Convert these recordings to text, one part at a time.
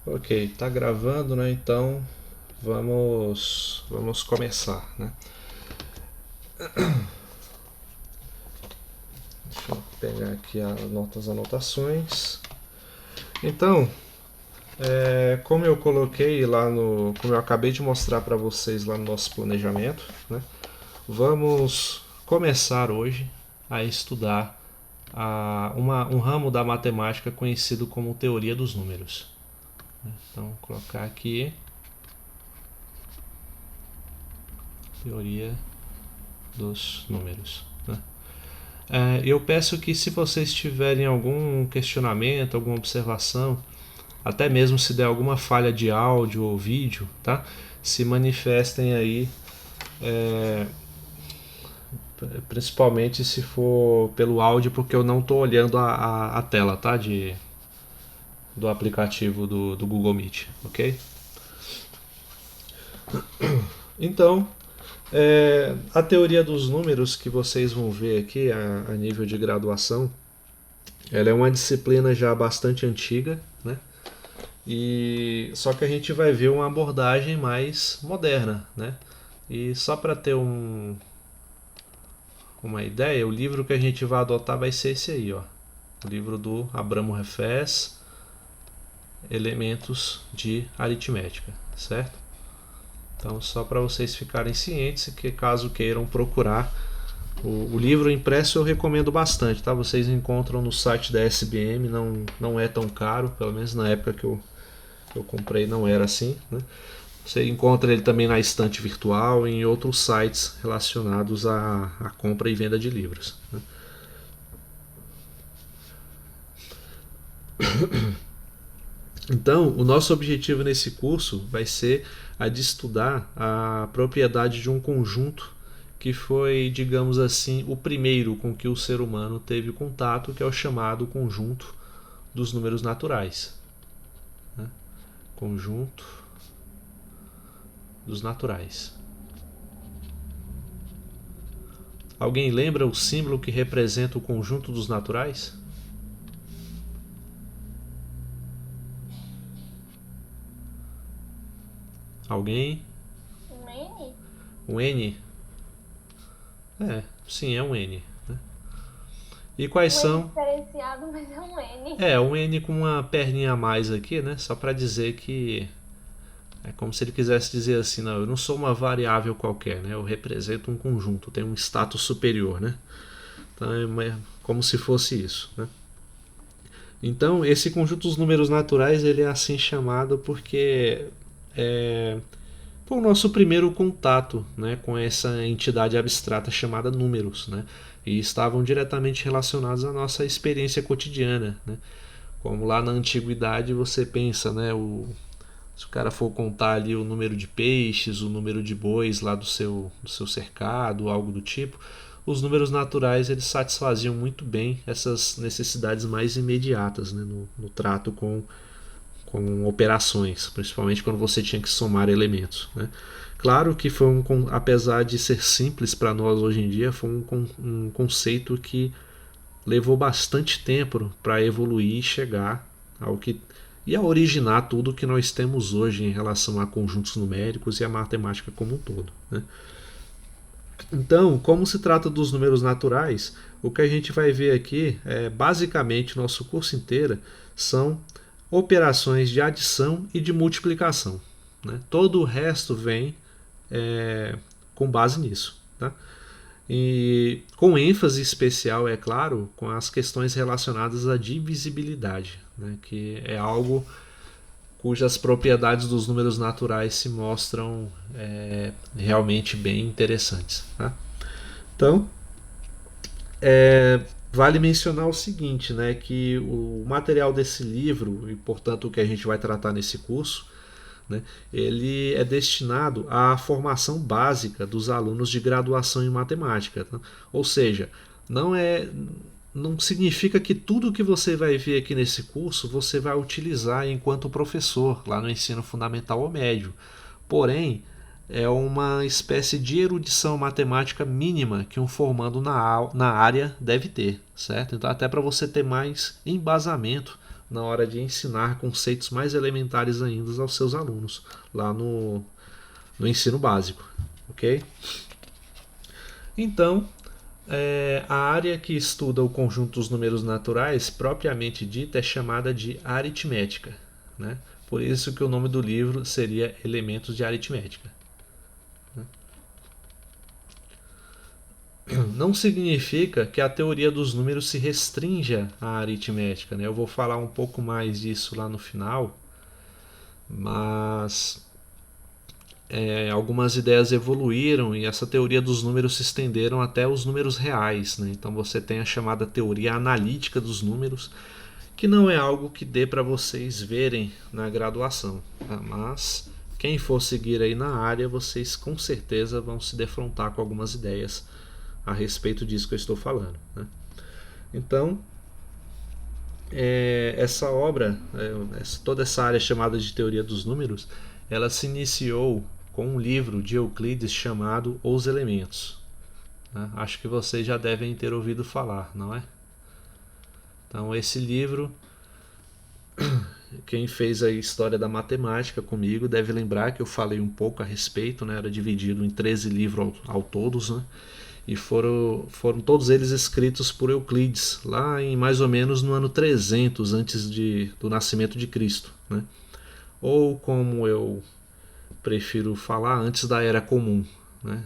Ok, tá gravando, né? Então vamos começar, né? Deixa eu pegar aqui as anotações. Então, como eu coloquei lá no, como eu acabei de mostrar para vocês lá no nosso planejamento, né? Vamos começar hoje a estudar um ramo da matemática conhecido como teoria dos números. Então, vou colocar aqui teoria dos números. Né? Eu peço que, se vocês tiverem algum questionamento, alguma observação, até mesmo se der alguma falha de áudio ou vídeo, tá? Se manifestem aí, é, principalmente se for pelo áudio, porque eu não estou olhando a tela, tá? Do aplicativo do Google Meet, ok? Então, a teoria dos números que vocês vão ver aqui a nível de graduação, ela é uma disciplina já bastante antiga, né? E só que a gente vai ver uma abordagem mais moderna, né? E só para ter uma ideia, o livro que a gente vai adotar vai ser esse aí, ó. O livro do Abramo Refés, Elementos de Aritmética, certo? Então, só para vocês ficarem cientes que, caso queiram procurar o livro impresso, eu recomendo bastante, tá? Vocês encontram no site da SBM, não é tão caro, pelo menos na época que eu comprei não era assim, né? Você encontra ele também na estante virtual e em outros sites relacionados à compra e venda de livros, né? Então, o nosso objetivo nesse curso vai ser a de estudar a propriedade de um conjunto que foi, digamos assim, o primeiro com que o ser humano teve contato, que é o chamado conjunto dos números naturais, né? Conjunto dos naturais. Alguém lembra o símbolo que representa o conjunto dos naturais? Alguém? Um N? Um N? Sim, é um N. Né? E quais Um N são? diferenciado, mas é um N. Um N com uma perninha a mais aqui, né? Só para dizer que é como se ele quisesse dizer assim, não, eu não sou uma variável qualquer, né? Eu represento um conjunto, tenho um status superior, né? Então é como se fosse isso, né? Então esse conjunto dos números naturais ele é assim chamado porque é, foi o nosso primeiro contato, né, com essa entidade abstrata chamada números, né? E estavam diretamente relacionados à nossa experiência cotidiana, né? Como lá na antiguidade você pensa, né, se o cara for contar ali o número de peixes, o número de bois lá do seu cercado, algo do tipo, os números naturais eles satisfaziam muito bem essas necessidades mais imediatas, né, no trato com operações, principalmente quando você tinha que somar elementos, né? Claro que apesar de ser simples para nós hoje em dia, foi um conceito que levou bastante tempo para evoluir e chegar ao que e a originar tudo que nós temos hoje em relação a conjuntos numéricos e a matemática como um todo, né? Então, como se trata dos números naturais, o que a gente vai ver aqui é basicamente nosso curso inteiro são operações de adição e de multiplicação, né? Todo o resto vem com base nisso, tá? E com ênfase especial, é claro, com as questões relacionadas à divisibilidade, né? Que é algo cujas propriedades dos números naturais se mostram realmente bem interessantes, tá? Então, vale mencionar o seguinte, né, que o material desse livro, e portanto o que a gente vai tratar nesse curso, né, ele é destinado à formação básica dos alunos de graduação em matemática. Tá? Ou seja, não é não significa que tudo que você vai ver aqui nesse curso você vai utilizar enquanto professor lá no ensino fundamental ou médio. Porém, é uma espécie de erudição matemática mínima que um formando na área deve ter, certo? Então, até para você ter mais embasamento na hora de ensinar conceitos mais elementares ainda aos seus alunos, lá no ensino básico, ok? Então, a área que estuda o conjunto dos números naturais, propriamente dita, é chamada de aritmética, né? Por isso que o nome do livro seria Elementos de Aritmética. Não significa que a teoria dos números se restrinja à aritmética, né? Eu vou falar um pouco mais disso lá no final, mas algumas ideias evoluíram e essa teoria dos números se estenderam até os números reais, né? Então você tem a chamada teoria analítica dos números, que não é algo que dê para vocês verem na graduação, tá? Mas quem for seguir aí na área, vocês com certeza vão se defrontar com algumas ideias a respeito disso que eu estou falando, né? Então, essa obra, toda essa área chamada de teoria dos números, ela se iniciou com um livro de Euclides chamado Os Elementos, né? Acho que vocês já devem ter ouvido falar, não é? Então, esse livro, quem fez a história da matemática comigo deve lembrar que eu falei um pouco a respeito, né? Era dividido em 13 livros ao todos, né? E foram todos eles escritos por Euclides, lá em mais ou menos no ano 300 antes do nascimento de Cristo, né? Ou como eu prefiro falar, antes da Era Comum, né?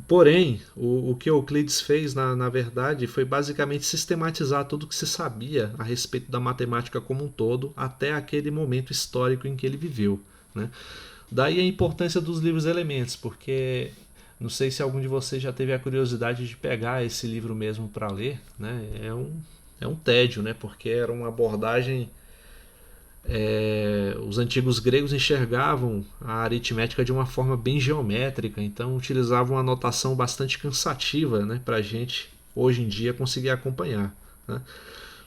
Porém, o que Euclides fez, na verdade, foi basicamente sistematizar tudo o que se sabia a respeito da matemática como um todo até aquele momento histórico em que ele viveu, né? Daí a importância dos livros Elementos, porque não sei se algum de vocês já teve a curiosidade de pegar esse livro mesmo para ler, né? É um tédio, né? Porque era uma abordagem... os antigos gregos enxergavam a aritmética de uma forma bem geométrica, então utilizavam uma notação bastante cansativa, né, para a gente hoje em dia conseguir acompanhar, né?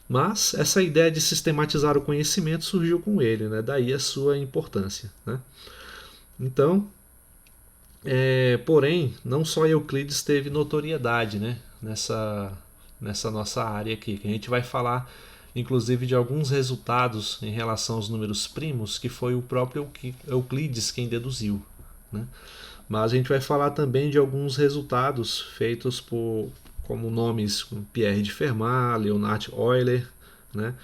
Mas essa ideia de sistematizar o conhecimento surgiu com ele, né? Daí a sua importância, né? Então, porém, não só Euclides teve notoriedade, né, nessa nossa área aqui, que a gente vai falar inclusive de alguns resultados em relação aos números primos que foi o próprio Euclides quem deduziu, né? Mas a gente vai falar também de alguns resultados feitos como nomes como Pierre de Fermat, Leonhard Euler, né?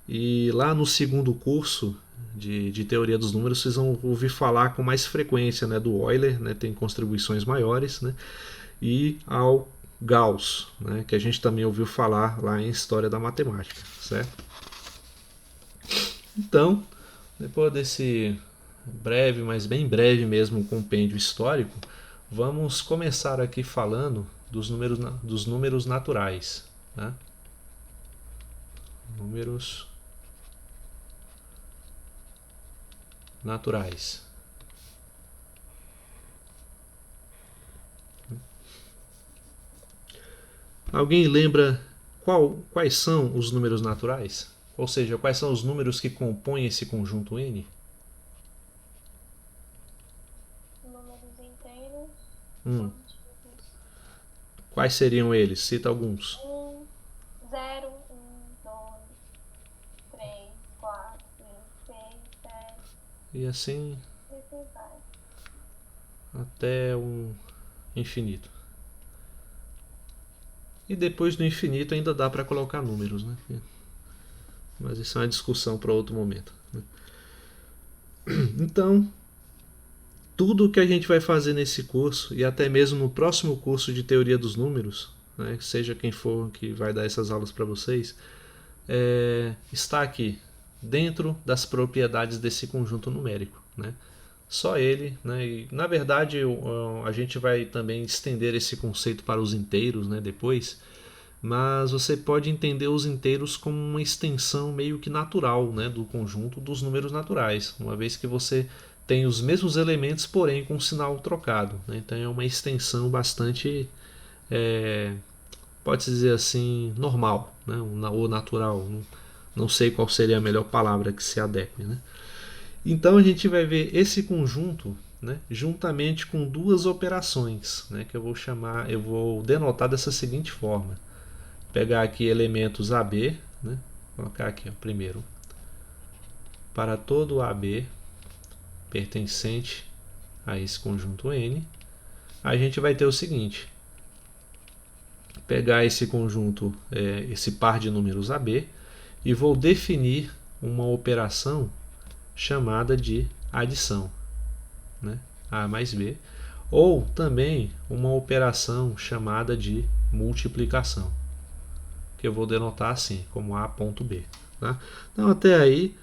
E lá no segundo curso de teoria dos números vocês vão ouvir falar com mais frequência, né, do Euler, né? Tem contribuições maiores, né? E ao Gauss, né, que a gente também ouviu falar lá em História da Matemática, certo? Então, depois desse breve, mas bem breve mesmo, compêndio histórico, vamos começar aqui falando dos números naturais, né? Números naturais. Alguém lembra quais são os números naturais? Ou seja, quais são os números que compõem esse conjunto N? Números inteiros. Quais seriam eles? Cita alguns. 0, 1, 2, 3, 4, 5, 6, 7. E assim vai. Até um infinito. E depois do infinito ainda dá para colocar números, né? Mas isso é uma discussão para outro momento, né? Então, tudo o que a gente vai fazer nesse curso e até mesmo no próximo curso de teoria dos números, né, seja quem for que vai dar essas aulas para vocês, está aqui dentro das propriedades desse conjunto numérico, né? Só ele, né? E, na verdade, a gente vai também estender esse conceito para os inteiros, né, depois, mas você pode entender os inteiros como uma extensão meio que natural, né, do conjunto dos números naturais, uma vez que você tem os mesmos elementos, porém com sinal trocado, né? Então é uma extensão bastante, pode-se dizer assim, normal, né, ou natural, não sei qual seria a melhor palavra que se adeque, né? Então a gente vai ver esse conjunto, né, juntamente com duas operações, né, que eu vou denotar dessa seguinte forma. pegar aqui elementos AB, né? Vou colocar aqui, ó, primeiro, para todo AB pertencente a esse conjunto N, a gente vai ter o seguinte: pegar esse conjunto, esse par de números AB, e vou definir uma operação chamada de adição, né? A mais B, ou também uma operação chamada de multiplicação, que eu vou denotar assim, como A ponto B. Tá? Então até aí,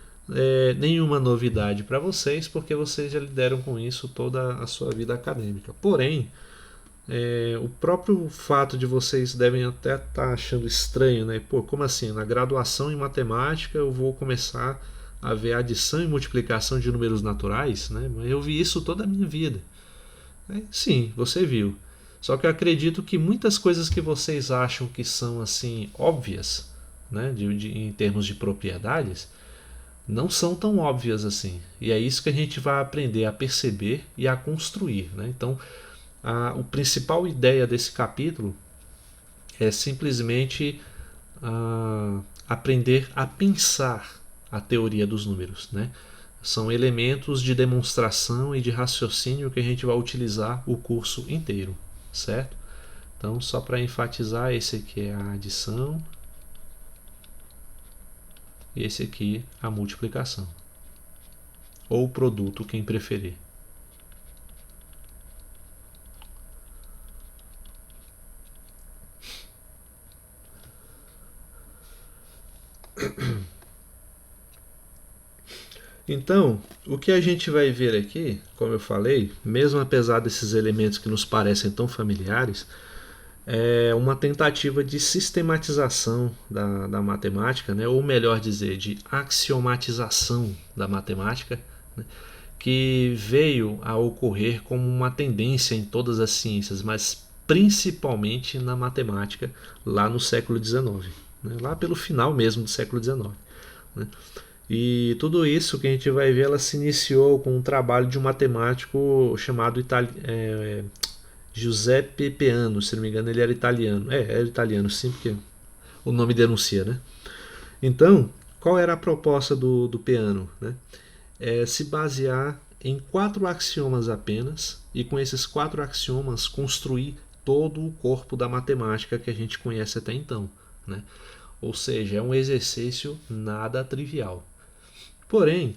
nenhuma novidade para vocês, porque vocês já lidaram com isso toda a sua vida acadêmica. Porém, o próprio fato de vocês devem até estar achando estranho, né? Pô, como assim? Na graduação em matemática eu vou começar a ver adição e multiplicação de números naturais, né? Mas eu vi isso toda a minha vida. Sim, você viu. Só que eu acredito que muitas coisas que vocês acham que são assim óbvias, né, em termos de propriedades, não são tão óbvias assim. E é isso que a gente vai aprender a perceber e a construir, né? Então, a principal ideia desse capítulo é simplesmente aprender a pensar a teoria dos números, né? São elementos de demonstração e de raciocínio que a gente vai utilizar o curso inteiro, certo? Então, só para enfatizar, esse aqui é a adição e esse aqui a multiplicação, ou produto, quem preferir. Então, o que a gente vai ver aqui, como eu falei, mesmo apesar desses elementos que nos parecem tão familiares, é uma tentativa de sistematização da matemática, né? Ou melhor dizer, de axiomatização da matemática, né? Que veio a ocorrer como uma tendência em todas as ciências, mas principalmente na matemática, lá no século XIX, né? Lá pelo final mesmo do século XIX. Né? E tudo isso que a gente vai ver, ela se iniciou com um trabalho de um matemático chamado Giuseppe Peano, se não me engano ele era italiano. Era italiano sim, porque o nome denuncia, né? Então, qual era a proposta do Peano? Né? Se basear em 4 axiomas apenas, e com esses 4 axiomas construir todo o corpo da matemática que a gente conhece até então. Né? Ou seja, é um exercício nada trivial. Porém,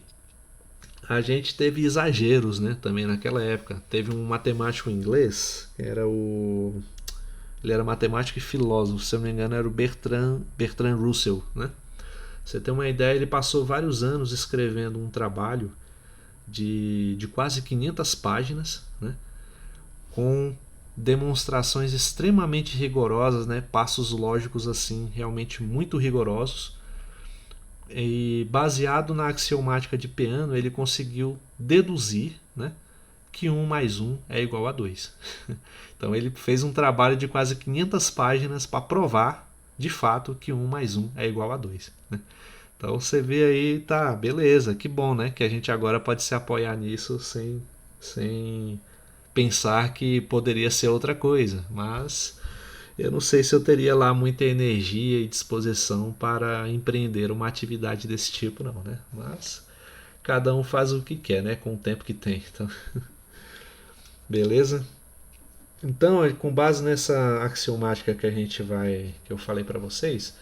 a gente teve exageros, né, também naquela época. Teve um matemático inglês, que era ele era matemático e filósofo, se eu não me engano era o Bertrand Russell, né? Você tem uma ideia, ele passou vários anos escrevendo um trabalho de quase 500 páginas, né, com demonstrações extremamente rigorosas, né, passos lógicos assim realmente muito rigorosos. E baseado na axiomática de Peano, ele conseguiu deduzir, né, que 1 mais 1 é igual a 2. Então ele fez um trabalho de quase 500 páginas para provar, de fato, que 1 mais 1 é igual a 2. Né? Então você vê aí, tá, beleza, que bom, né, que a gente agora pode se apoiar nisso sem pensar que poderia ser outra coisa. Mas eu não sei se eu teria lá muita energia e disposição para empreender uma atividade desse tipo, não, né? Mas cada um faz o que quer, né? Com o tempo que tem. Então, beleza? Então, com base nessa axiomática que eu falei para vocês,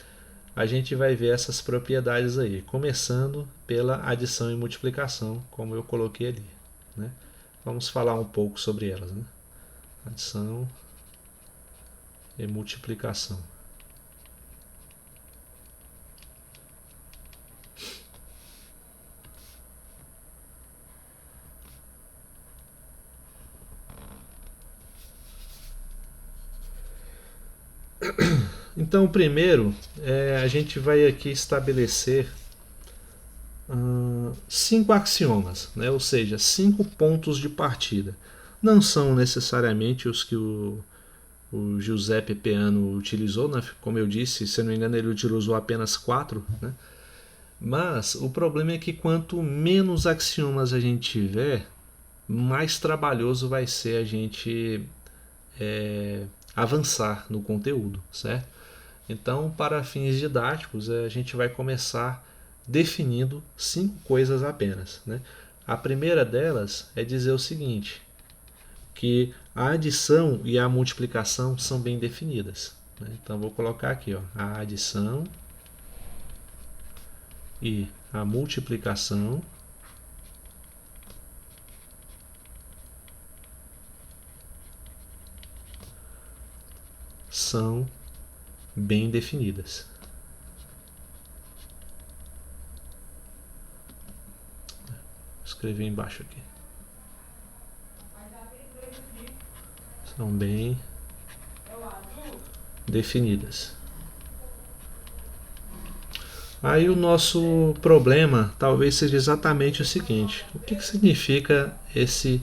a gente vai ver essas propriedades aí, começando pela adição e multiplicação, como eu coloquei ali, né? Vamos falar um pouco sobre elas, né? Adição e multiplicação. Então, primeiro, a gente vai aqui estabelecer 5 axiomas, né? Ou seja, 5 pontos de partida. Não são necessariamente os que o Giuseppe Peano utilizou, né? Como eu disse, se não me engano, ele utilizou apenas 4, né? Mas o problema é que quanto menos axiomas a gente tiver, mais trabalhoso vai ser a gente avançar no conteúdo, certo? Então, para fins didáticos, a gente vai começar definindo 5 coisas apenas, né? A primeira delas é dizer o seguinte, que a adição e a multiplicação são bem definidas, né? Então, vou colocar aqui, ó, a adição e a multiplicação são bem definidas. Vou escrever embaixo aqui. São bem definidas. Aí o nosso problema talvez seja exatamente o seguinte: o que significa esse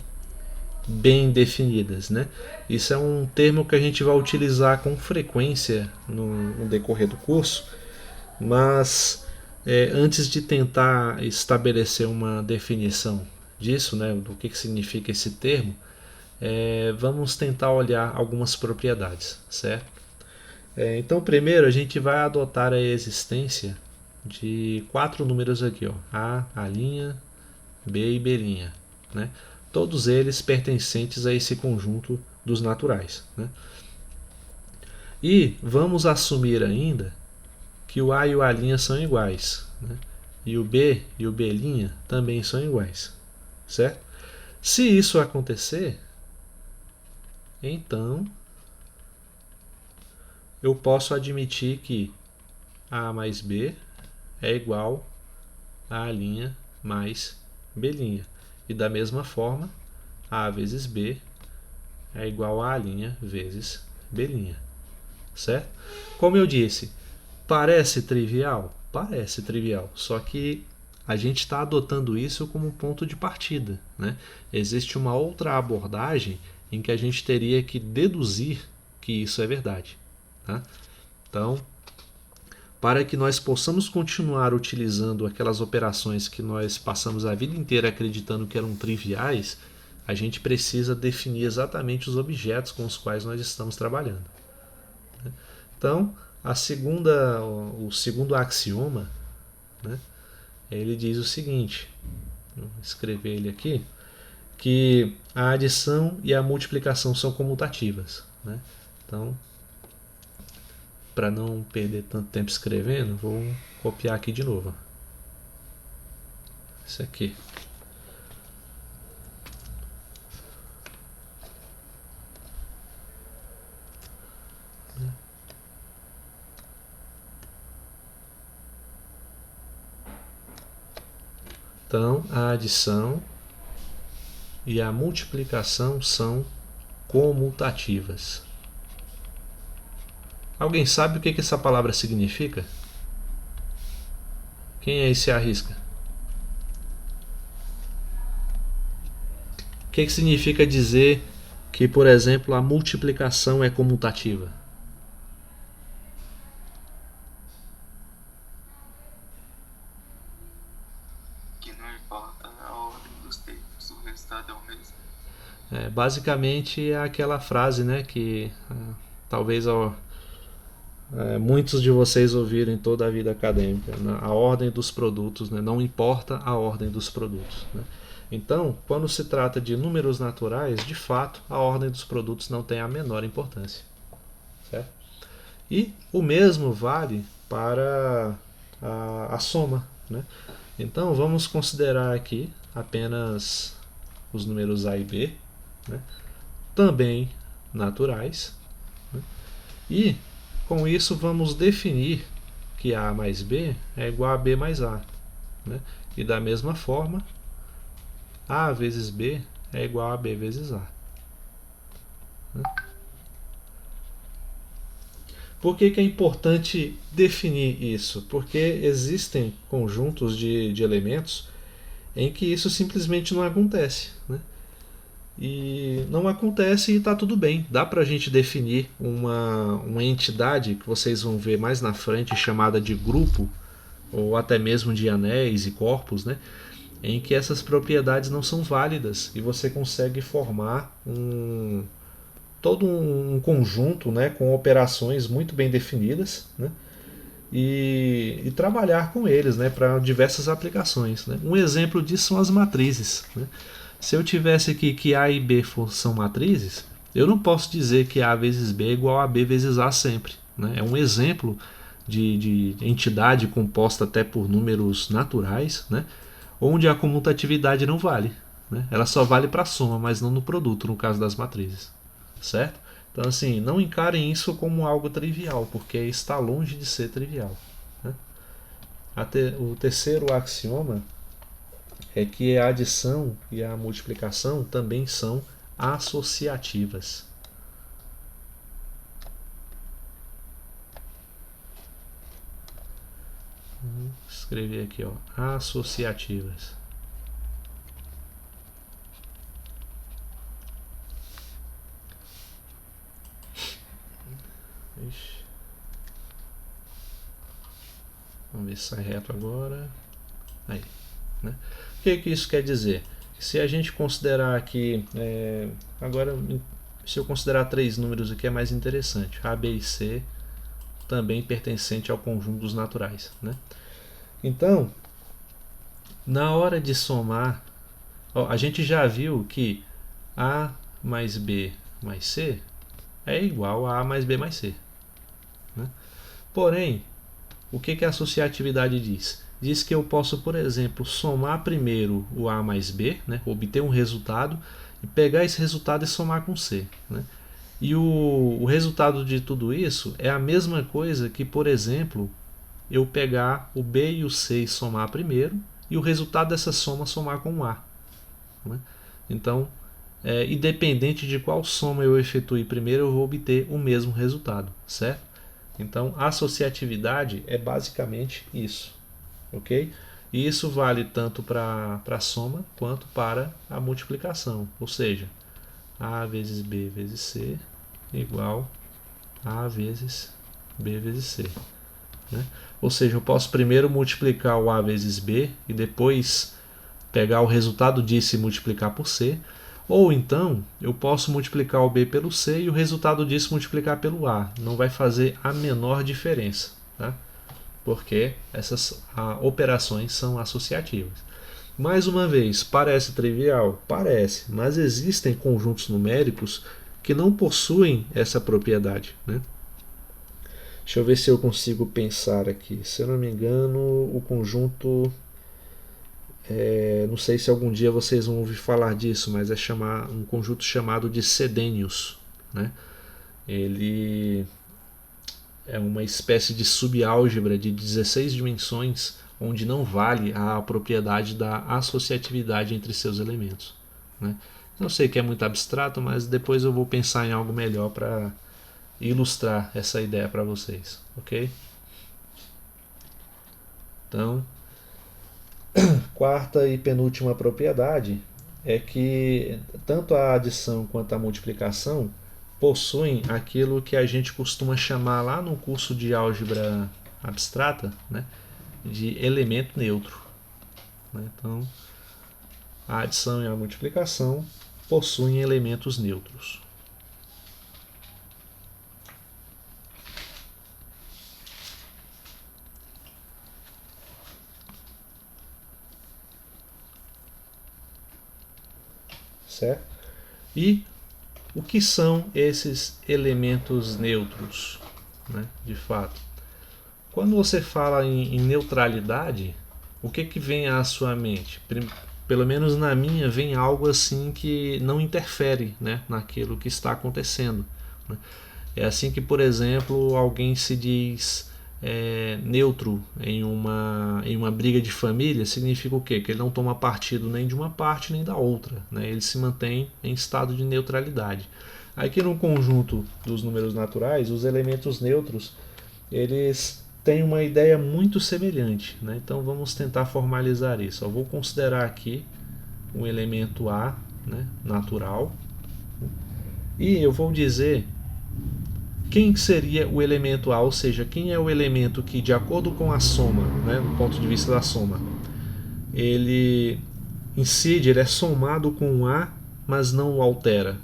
bem definidas, né? Isso é um termo que a gente vai utilizar com frequência no decorrer do curso, mas antes de tentar estabelecer uma definição disso, né, do que significa esse termo, vamos tentar olhar algumas propriedades, certo? Então, primeiro a gente vai adotar a existência de 4 números aqui, ó, A', B e B', né? Todos eles pertencentes a esse conjunto dos naturais, né? E vamos assumir ainda que o A e o A' são iguais, né? E o B e o B' também são iguais, certo? Se isso acontecer, então eu posso admitir que A mais B é igual a A' mais B'. E da mesma forma, A vezes B é igual a A' vezes B'. Certo? Como eu disse, parece trivial? Parece trivial, só que a gente está adotando isso como ponto de partida, né? Existe uma outra abordagem em que a gente teria que deduzir que isso é verdade, tá? Então, para que nós possamos continuar utilizando aquelas operações que nós passamos a vida inteira acreditando que eram triviais, a gente precisa definir exatamente os objetos com os quais nós estamos trabalhando. Então, o segundo axioma, né, ele diz o seguinte, vou escrever ele aqui, que a adição e a multiplicação são comutativas, né? Então, para não perder tanto tempo escrevendo, vou copiar aqui de novo. Isso aqui. Então, a adição e a multiplicação são comutativas. Alguém sabe o que essa palavra significa? Quem aí se arrisca? O que significa dizer que, por exemplo, a multiplicação é comutativa? Que não importa a ordem dos termos, o resultado é o mesmo. Basicamente é aquela frase, né, que talvez muitos de vocês ouviram em toda a vida acadêmica, né? A ordem dos produtos, né? Não importa a ordem dos produtos, né? Então, quando se trata de números naturais, de fato, a ordem dos produtos não tem a menor importância, certo? E o mesmo vale para a soma, né? Então, vamos considerar aqui apenas os números A e B, né? Também naturais, né? E com isso vamos definir que A mais B é igual a B mais A, né? E da mesma forma, A vezes B é igual a B vezes A, né? Por que é importante definir isso? Porque existem conjuntos de elementos em que isso simplesmente não acontece, né? E não acontece e está tudo bem. Dá para a gente definir uma entidade que vocês vão ver mais na frente chamada de grupo, ou até mesmo de anéis e corpos, né? Em que essas propriedades não são válidas e você consegue formar todo um conjunto, né, com operações muito bem definidas, né, e trabalhar com eles, né, para diversas aplicações, né. Um exemplo disso são as matrizes, né. Se eu tivesse aqui que A e B são matrizes, eu não posso dizer que A vezes B é igual a B vezes A sempre, né. É um exemplo de entidade composta até por números naturais, né, onde a comutatividade não vale, né. Ela só vale para a soma, mas não no produto, no caso das matrizes, certo? Então, assim, não encarem isso como algo trivial, porque está longe de ser trivial, né? O terceiro axioma é que a adição e a multiplicação também são associativas. Vou escrever aqui, ó, associativas. Ixi. Vamos ver se sai reto agora. Aí, né? O que isso quer dizer? Se a gente considerar aqui, agora, se eu considerar 3 números aqui é mais interessante, A, B e C, também pertencente ao conjunto dos naturais, né? Então, na hora de somar, ó, a gente já viu que A mais B mais C é igual a A mais B mais C, né? Porém, o que a associatividade diz? Diz que eu posso, por exemplo, somar primeiro o A mais B, né, obter um resultado, e pegar esse resultado e somar com C, né? E o resultado de tudo isso é a mesma coisa que, por exemplo, eu pegar o B e o C e somar primeiro, e o resultado dessa soma somar com o A, né? Então, independente de qual soma eu efetue primeiro, eu vou obter o mesmo resultado, certo? Então, a associatividade é basicamente isso, ok? E isso vale tanto para a soma quanto para a multiplicação, ou seja, A vezes B vezes C igual A vezes B vezes C, né? Ou seja, eu posso primeiro multiplicar o A vezes B e depois pegar o resultado disso e multiplicar por C, ou então eu posso multiplicar o B pelo C e o resultado disso multiplicar pelo A. Não vai fazer a menor diferença, tá? Porque essas operações são associativas. Mais uma vez, parece trivial? Parece, mas existem conjuntos numéricos que não possuem essa propriedade, né? Deixa eu ver se eu consigo pensar aqui. Se eu não me engano, o conjunto... não sei se algum dia vocês vão ouvir falar disso, mas é um conjunto chamado de sedênios, né? Ele é uma espécie de subálgebra de 16 dimensões, onde não vale a propriedade da associatividade entre seus elementos, né? Eu sei que é muito abstrato, mas depois eu vou pensar em algo melhor para ilustrar essa ideia para vocês, ok? Então, quarta e penúltima propriedade é que tanto a adição quanto a multiplicação possuem aquilo que a gente costuma chamar lá no curso de álgebra abstrata, né, de elemento neutro, né? Então, a adição e a multiplicação possuem elementos neutros. Certo? E o que são esses elementos neutros, né, de fato? Quando você fala em neutralidade, o que vem à sua mente? Pelo menos na minha, vem algo assim que não interfere, né, naquilo que está acontecendo, né? É assim que, por exemplo, alguém se diz neutro em uma briga de família, significa o quê? Que ele não toma partido nem de uma parte nem da outra, né? Ele se mantém em estado de neutralidade. Aqui no conjunto dos números naturais, os elementos neutros, eles têm uma ideia muito semelhante, né? Então vamos tentar formalizar isso. Eu vou considerar aqui um elemento A, né, natural, e eu vou dizer quem seria o elemento A, ou seja, quem é o elemento que, de acordo com a soma, né, do ponto de vista da soma, ele incide, ele é somado com A, mas não o altera,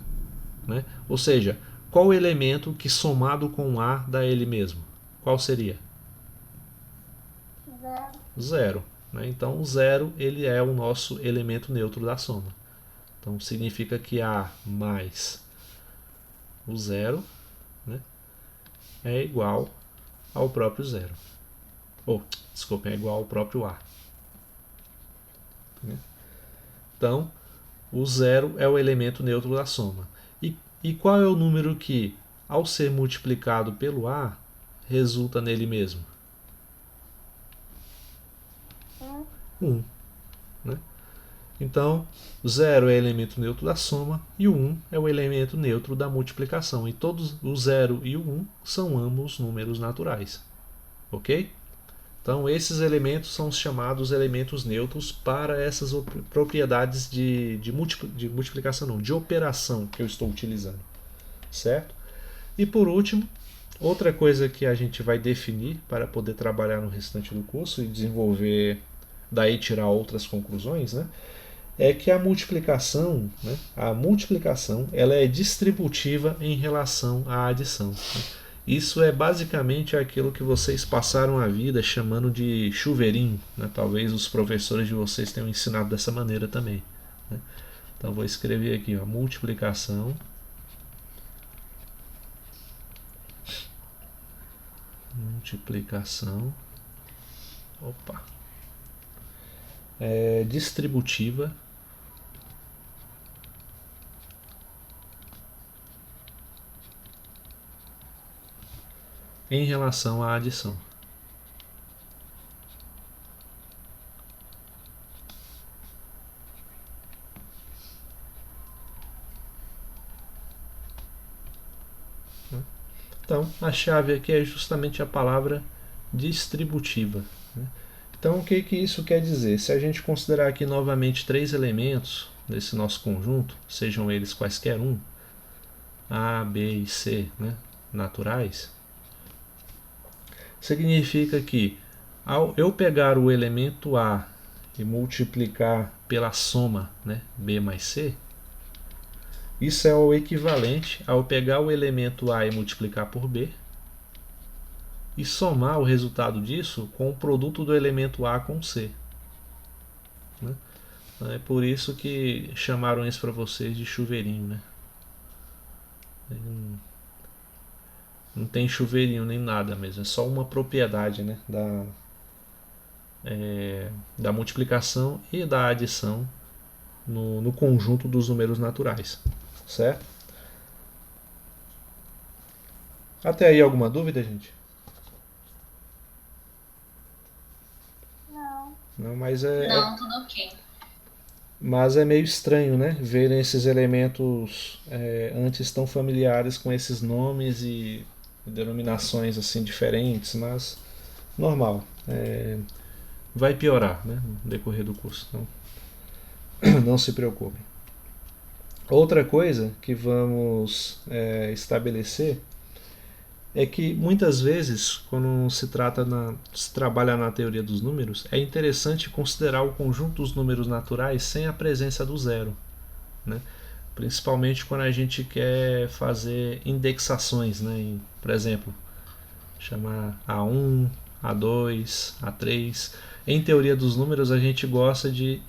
né? Ou seja, qual o elemento que somado com A dá ele mesmo? Qual seria? 0. Zero. Né? Então, o zero ele é o nosso elemento neutro da soma. Então, significa que A mais o zero, né, é igual ao próprio zero. Desculpa, é igual ao próprio A. Então, o zero é o elemento neutro da soma. E qual é o número que, ao ser multiplicado pelo A, resulta nele mesmo? 1. Né? Então, o 0 é o elemento neutro da soma e o 1 é o elemento neutro da multiplicação. E todos o 0 e o 1 são ambos números naturais. Ok? Então, esses elementos são os chamados elementos neutros para essas propriedades de multiplicação, não, de operação que eu estou utilizando. Certo? E por último, outra coisa que a gente vai definir para poder trabalhar no restante do curso e desenvolver, daí tirar outras conclusões, né? É que a multiplicação, né, ela é distributiva em relação à adição. Né? Isso é basicamente aquilo que vocês passaram a vida chamando de chuveirinho. Né? Talvez os professores de vocês tenham ensinado dessa maneira também. Né? Então vou escrever aqui, ó, multiplicação. É distributiva em relação à adição. Então, a chave aqui é justamente a palavra distributiva. Né? Então, o que isso quer dizer? Se a gente considerar aqui novamente 3 elementos desse nosso conjunto, sejam eles quaisquer um, A, B e C, né, naturais, significa que ao eu pegar o elemento A e multiplicar pela soma, né, B mais C, isso é o equivalente ao pegar o elemento A e multiplicar por B e somar o resultado disso com o produto do elemento A com C. Né? É por isso que chamaram isso para vocês de chuveirinho. Né? Não tem chuveirinho nem nada mesmo, é só uma propriedade, né, da multiplicação e da adição no conjunto dos números naturais. Certo? Até aí alguma dúvida, gente? Não, mas Não, tudo ok. Mas é meio estranho, né? Verem esses elementos antes tão familiares com esses nomes e denominações assim diferentes, mas normal. Vai piorar, né? No decorrer do curso. Então, não se preocupem. Outra coisa que vamos estabelecer é que muitas vezes, quando se trabalha na teoria dos números, é interessante considerar o conjunto dos números naturais sem a presença do zero. Né? Principalmente quando a gente quer fazer indexações. Né? Por exemplo, chamar A1, A2, A3. Em teoria dos números, a gente gosta de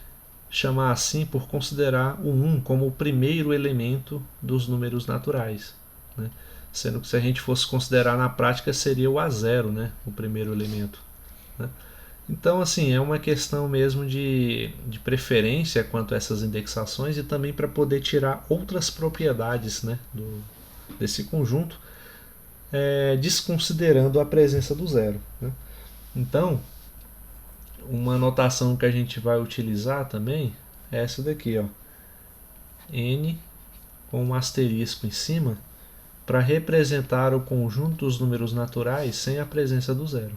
chamar assim por considerar o 1 como o primeiro elemento dos números naturais. Né? Sendo que se a gente fosse considerar na prática seria o A0, né? O primeiro elemento. Né? Então, assim, é uma questão mesmo de preferência quanto a essas indexações e também para poder tirar outras propriedades, né, desse conjunto, desconsiderando a presença do zero. Né? Então, uma notação que a gente vai utilizar também é essa daqui, ó, N com um asterisco em cima, para representar o conjunto dos números naturais sem a presença do zero.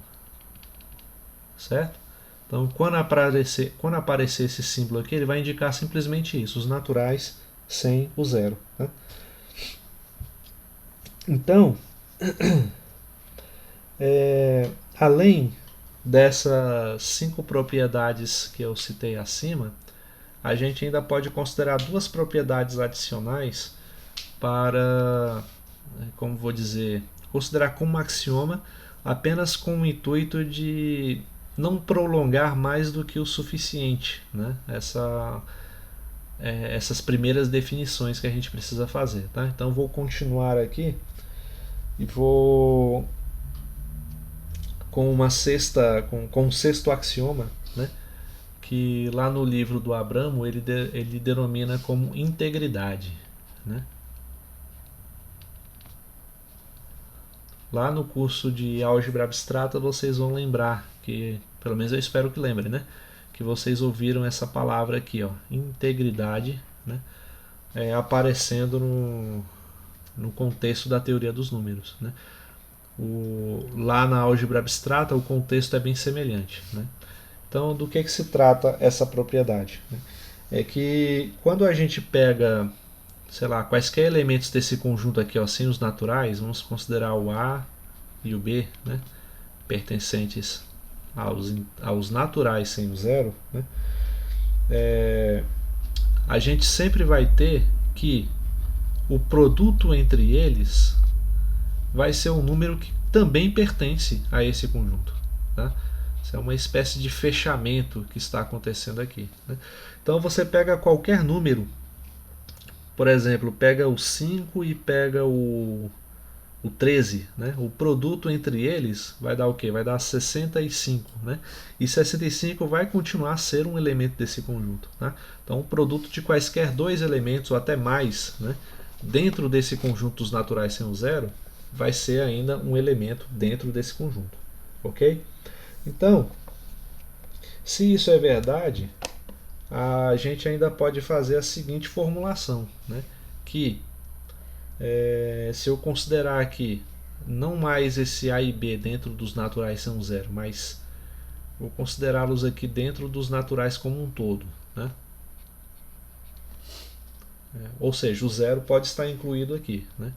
Certo? Então, quando aparecer esse símbolo aqui, ele vai indicar simplesmente isso, os naturais sem o zero. Né? Então, além dessas 5 propriedades que eu citei acima, a gente ainda pode considerar 2 propriedades adicionais para, como vou dizer, considerar como axioma apenas com o intuito de não prolongar mais do que o suficiente, né? Essas primeiras definições que a gente precisa fazer, tá? Então vou continuar aqui e vou com uma sexta, com um sexto axioma, né? Que lá no livro do Abramo ele denomina como integridade, né? Lá no curso de álgebra abstrata vocês vão lembrar que, pelo menos eu espero que lembrem, né? Que vocês ouviram essa palavra aqui, ó, integridade, né? Aparecendo no contexto da teoria dos números, né? Lá na álgebra abstrata o contexto é bem semelhante, né? Então, do que se trata essa propriedade? É que quando a gente pega, sei lá, quaisquer elementos desse conjunto aqui, ó, sem os naturais, vamos considerar o A e o B, né, pertencentes aos naturais sem o zero, né, a gente sempre vai ter que o produto entre eles vai ser um número que também pertence a esse conjunto, tá? Isso é uma espécie de fechamento que está acontecendo aqui, né? Então você pega qualquer número, por exemplo, pega o 5 e pega o 13, né? O produto entre eles vai dar o quê? Vai dar 65, né? E 65 vai continuar a ser um elemento desse conjunto, tá? Então o produto de quaisquer dois elementos ou até mais, né, dentro desse conjunto dos naturais sem o zero vai ser ainda um elemento dentro desse conjunto, ok? Então, se isso é verdade, a gente ainda pode fazer a seguinte formulação, né? Que se eu considerar aqui não mais esse A e B dentro dos naturais são zero, mas vou considerá-los aqui dentro dos naturais como um todo, né? Ou seja, o zero pode estar incluído aqui, né?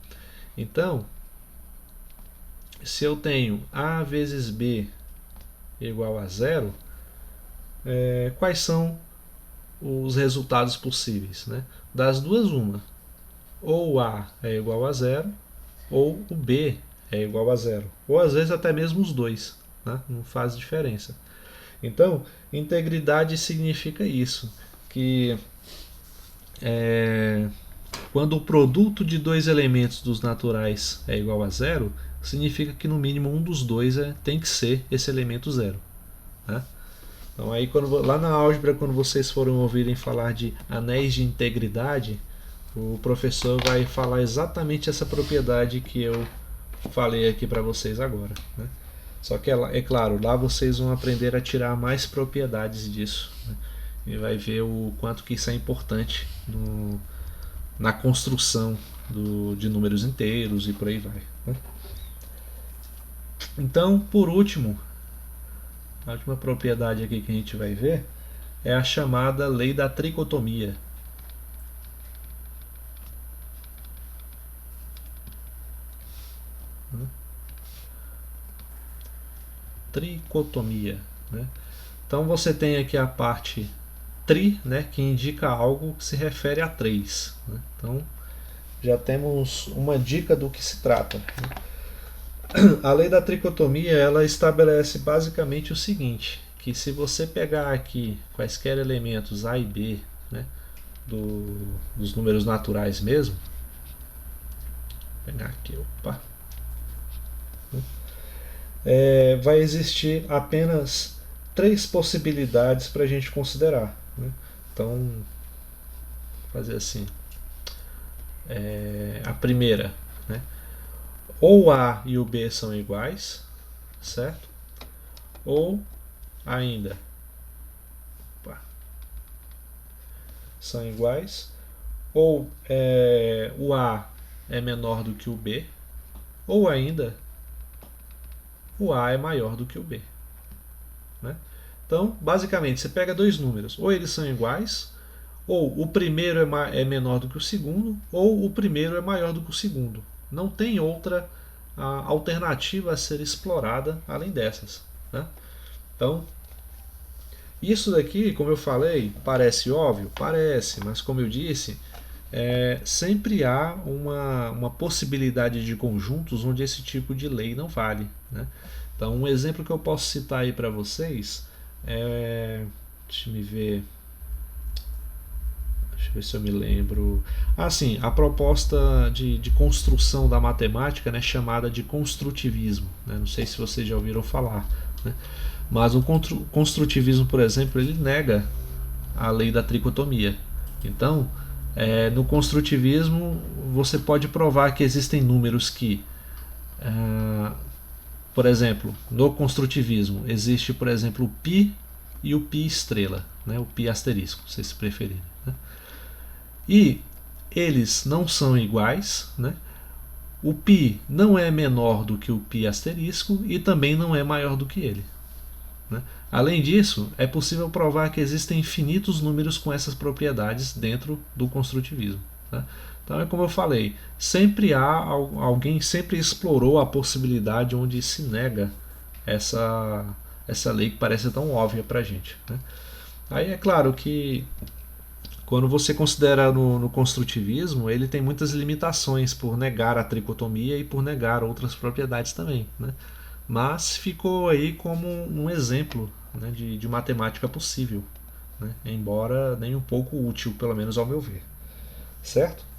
Então, se eu tenho A vezes B igual a zero, quais são os resultados possíveis, né? Das duas, uma. Ou A é igual a zero, ou o B é igual a zero. Ou às vezes até mesmo os dois, né? Não faz diferença. Então, integridade significa isso, que quando o produto de dois elementos dos naturais é igual a zero, significa que no mínimo um dos dois tem que ser esse elemento zero, né? Então aí lá na álgebra, quando vocês forem ouvirem falar de anéis de integridade, o professor vai falar exatamente essa propriedade que eu falei aqui para vocês agora, né? Só que é claro, lá vocês vão aprender a tirar mais propriedades disso, né? E vai ver o quanto que isso é importante na construção de números inteiros e por aí vai, né? Então, por último, a última propriedade aqui que a gente vai ver é a chamada lei da tricotomia. Tricotomia, né? Então você tem aqui a parte tri, né, que indica algo que se refere a 3, né? Então já temos uma dica do que se trata, né? A lei da tricotomia ela estabelece basicamente o seguinte, que se você pegar aqui quaisquer elementos A e B, né, dos números naturais mesmo, vou pegar aqui, vai existir apenas 3 possibilidades para a gente considerar, né? Então, vou fazer assim. A primeira, né? Ou A e o B são iguais, certo? Ou ainda são iguais, ou o A é menor do que o B, ou ainda o A é maior do que o B, né? Então, basicamente, você pega dois números, ou eles são iguais, ou o primeiro é menor do que o segundo, ou o primeiro é maior do que o segundo. Não tem outra alternativa a ser explorada além dessas, né? Então, isso daqui, como eu falei, parece óbvio? Parece, mas como eu disse, sempre há uma possibilidade de conjuntos onde esse tipo de lei não vale, né? Então, um exemplo que eu posso citar aí para vocês é. Deixa eu ver. Deixa eu ver se eu me lembro. Sim, a proposta de construção da matemática, né, chamada de construtivismo. Né? Não sei se vocês já ouviram falar. Né? Mas o construtivismo, por exemplo, ele nega a lei da tricotomia. Então, no construtivismo, você pode provar que existem números que. Por exemplo, no construtivismo existe, por exemplo, o π e o π estrela, né? O π asterisco, se vocês preferirem. Né? E eles não são iguais, né? O π não é menor do que o π asterisco e também não é maior do que ele. Né? Além disso, é possível provar que existem infinitos números com essas propriedades dentro do construtivismo. Né? Então é como eu falei, sempre alguém sempre explorou a possibilidade onde se nega essa lei que parece tão óbvia para a gente. Né? Aí é claro que quando você considera no construtivismo, ele tem muitas limitações por negar a tricotomia e por negar outras propriedades também. Né? Mas ficou aí como um exemplo, né, de matemática possível, né? Embora nem um pouco útil, pelo menos ao meu ver. Certo?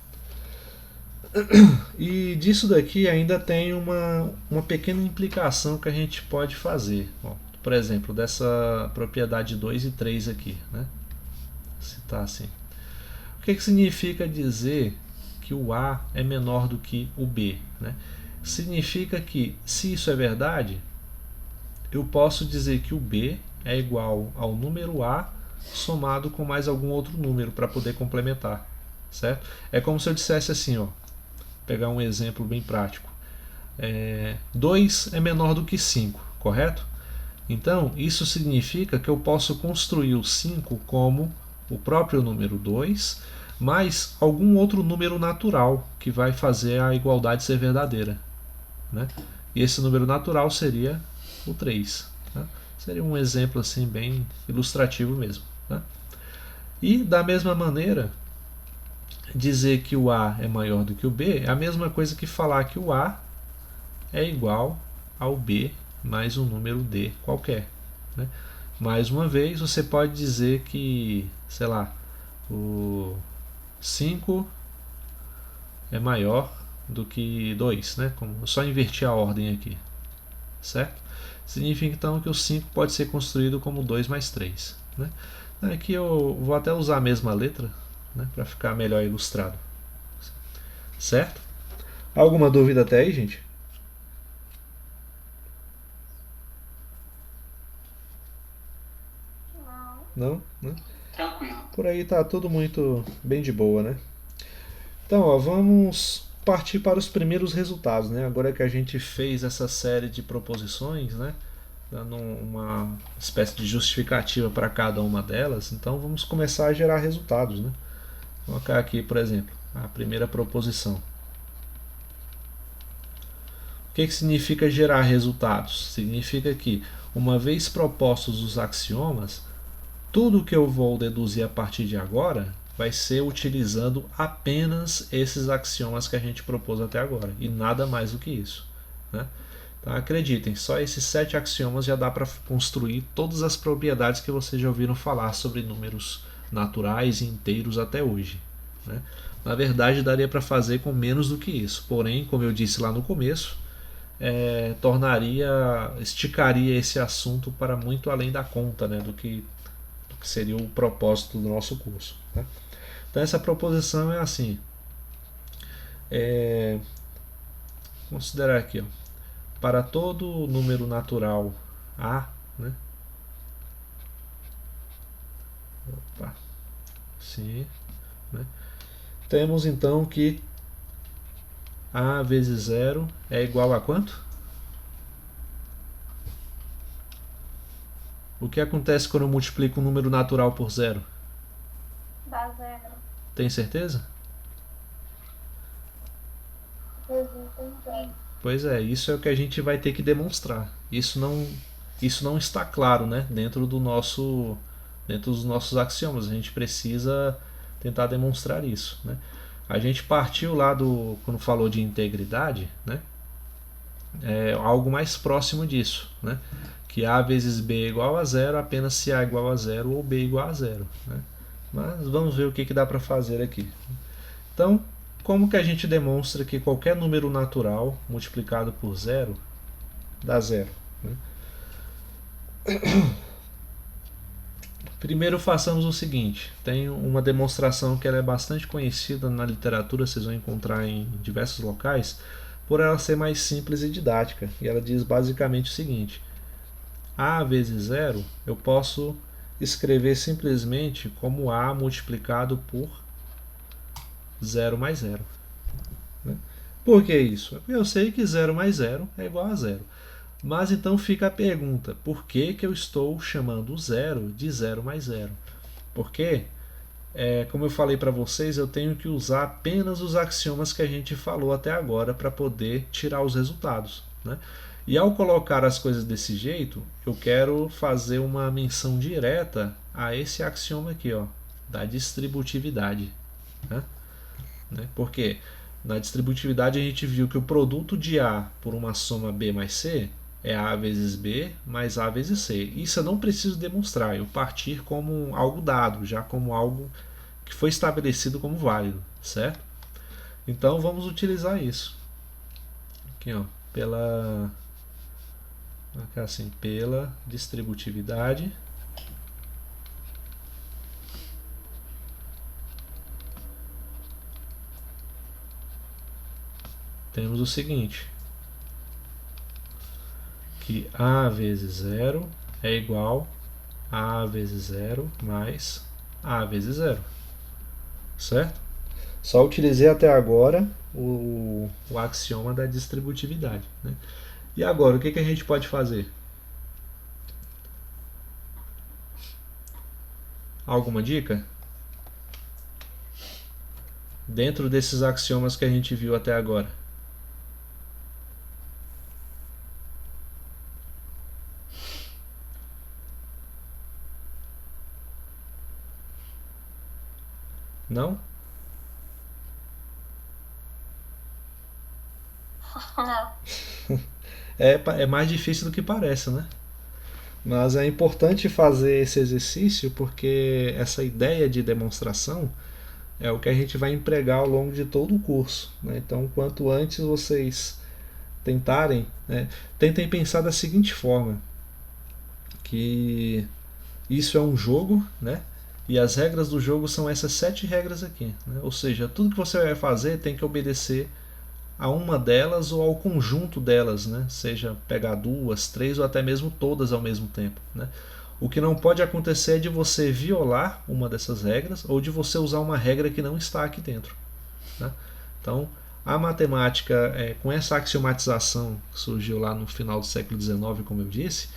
E disso daqui ainda tem uma pequena implicação que a gente pode fazer. Bom, por exemplo, dessa propriedade 2 e 3 aqui. Né? Citar assim. O que significa dizer que o A é menor do que o B? Né? Significa que, se isso é verdade, eu posso dizer que o B é igual ao número A somado com mais algum outro número para poder complementar. Certo? É como se eu dissesse assim, ó, pegar um exemplo bem prático. 2 é menor do que 5, correto? Então, isso significa que eu posso construir o 5 como o próprio número 2, mais algum outro número natural que vai fazer a igualdade ser verdadeira. Né? E esse número natural seria o 3. Né? Seria um exemplo assim bem ilustrativo mesmo. Né? E da mesma maneira, dizer que o A é maior do que o B é a mesma coisa que falar que o A é igual ao B mais um número D qualquer. Né? Mais uma vez, você pode dizer que, sei lá, o 5 é maior do que 2, né? Como só inverter a ordem aqui, certo? Significa então que o 5 pode ser construído como 2 mais 3. Né? Aqui eu vou até usar a mesma letra, né, para ficar melhor ilustrado. Certo? Alguma dúvida até aí, gente? Não? Né? Tranquilo. Por aí tá tudo muito bem de boa, né? Então, ó, vamos partir para os primeiros resultados, né? Agora que a gente fez essa série de proposições, né, dando uma espécie de justificativa para cada uma delas, então vamos começar a gerar resultados, né? Vou colocar aqui, por exemplo, a primeira proposição. O que significa gerar resultados? Significa que, uma vez propostos os axiomas, tudo que eu vou deduzir a partir de agora vai ser utilizando apenas esses axiomas que a gente propôs até agora, e nada mais do que isso. Né? Então acreditem, só esses 7 axiomas já dá para construir todas as propriedades que vocês já ouviram falar sobre números naturais e inteiros até hoje. Né? Na verdade, daria para fazer com menos do que isso, porém, como eu disse lá no começo, esticaria esse assunto para muito além da conta, né, do que seria o propósito do nosso curso. Né? Então essa proposição é assim. Considerar aqui, ó, para todo número natural A, né? Opa, sim, né? Temos então que A vezes 0 é igual a quanto? O que acontece quando eu multiplico um número natural por 0? Dá 0. Tem certeza? Pois é, isso é o que a gente vai ter que demonstrar. Isso não está claro, né, dentro dos nossos axiomas. A gente precisa tentar demonstrar isso. Né? A gente partiu lá quando falou de integridade, né? É algo mais próximo disso, né? Que A vezes B é igual a zero apenas se A é igual a zero ou B é igual a zero, né? Mas vamos ver o que dá para fazer aqui. Então, como que a gente demonstra que qualquer número natural multiplicado por zero dá zero, né? Primeiro façamos o seguinte, tem uma demonstração que ela é bastante conhecida na literatura, vocês vão encontrar em diversos locais, por ela ser mais simples e didática. E ela diz basicamente o seguinte: A vezes zero eu posso escrever simplesmente como A multiplicado por zero mais zero. Né? Por que isso? Porque eu sei que zero mais zero é igual a zero. Mas então fica a pergunta, por que eu estou chamando o zero de zero mais zero? Porque, como eu falei para vocês, eu tenho que usar apenas os axiomas que a gente falou até agora para poder tirar os resultados. Né? E ao colocar as coisas desse jeito, eu quero fazer uma menção direta a esse axioma aqui, ó, da distributividade. Né? Porque na distributividade a gente viu que o produto de A por uma soma B mais C é A vezes B mais A vezes C. Isso eu não preciso demonstrar, eu partir como algo dado, já como algo que foi estabelecido como válido, certo? Então vamos utilizar isso. Aqui, ó, pela distributividade. Temos o seguinte, que A vezes zero é igual a vezes zero mais A vezes zero, certo? Só utilizei até agora o axioma da distributividade. Né? E agora, o que a gente pode fazer? Alguma dica? Dentro desses axiomas que a gente viu até agora. Não? Não. É mais difícil do que parece, né? Mas é importante fazer esse exercício porque essa ideia de demonstração é o que a gente vai empregar ao longo de todo o curso. Né? Então, quanto antes vocês tentarem, né, tentem pensar da seguinte forma, que isso é um jogo, né? E as regras do jogo são essas 7 regras aqui. Né? Ou seja, tudo que você vai fazer tem que obedecer a uma delas ou ao conjunto delas, né? Seja pegar 2, 3 ou até mesmo todas ao mesmo tempo. Né? O que não pode acontecer é de você violar uma dessas regras ou de você usar uma regra que não está aqui dentro. Né? Então, a matemática, com essa axiomatização que surgiu lá no final do século XIX, como eu disse,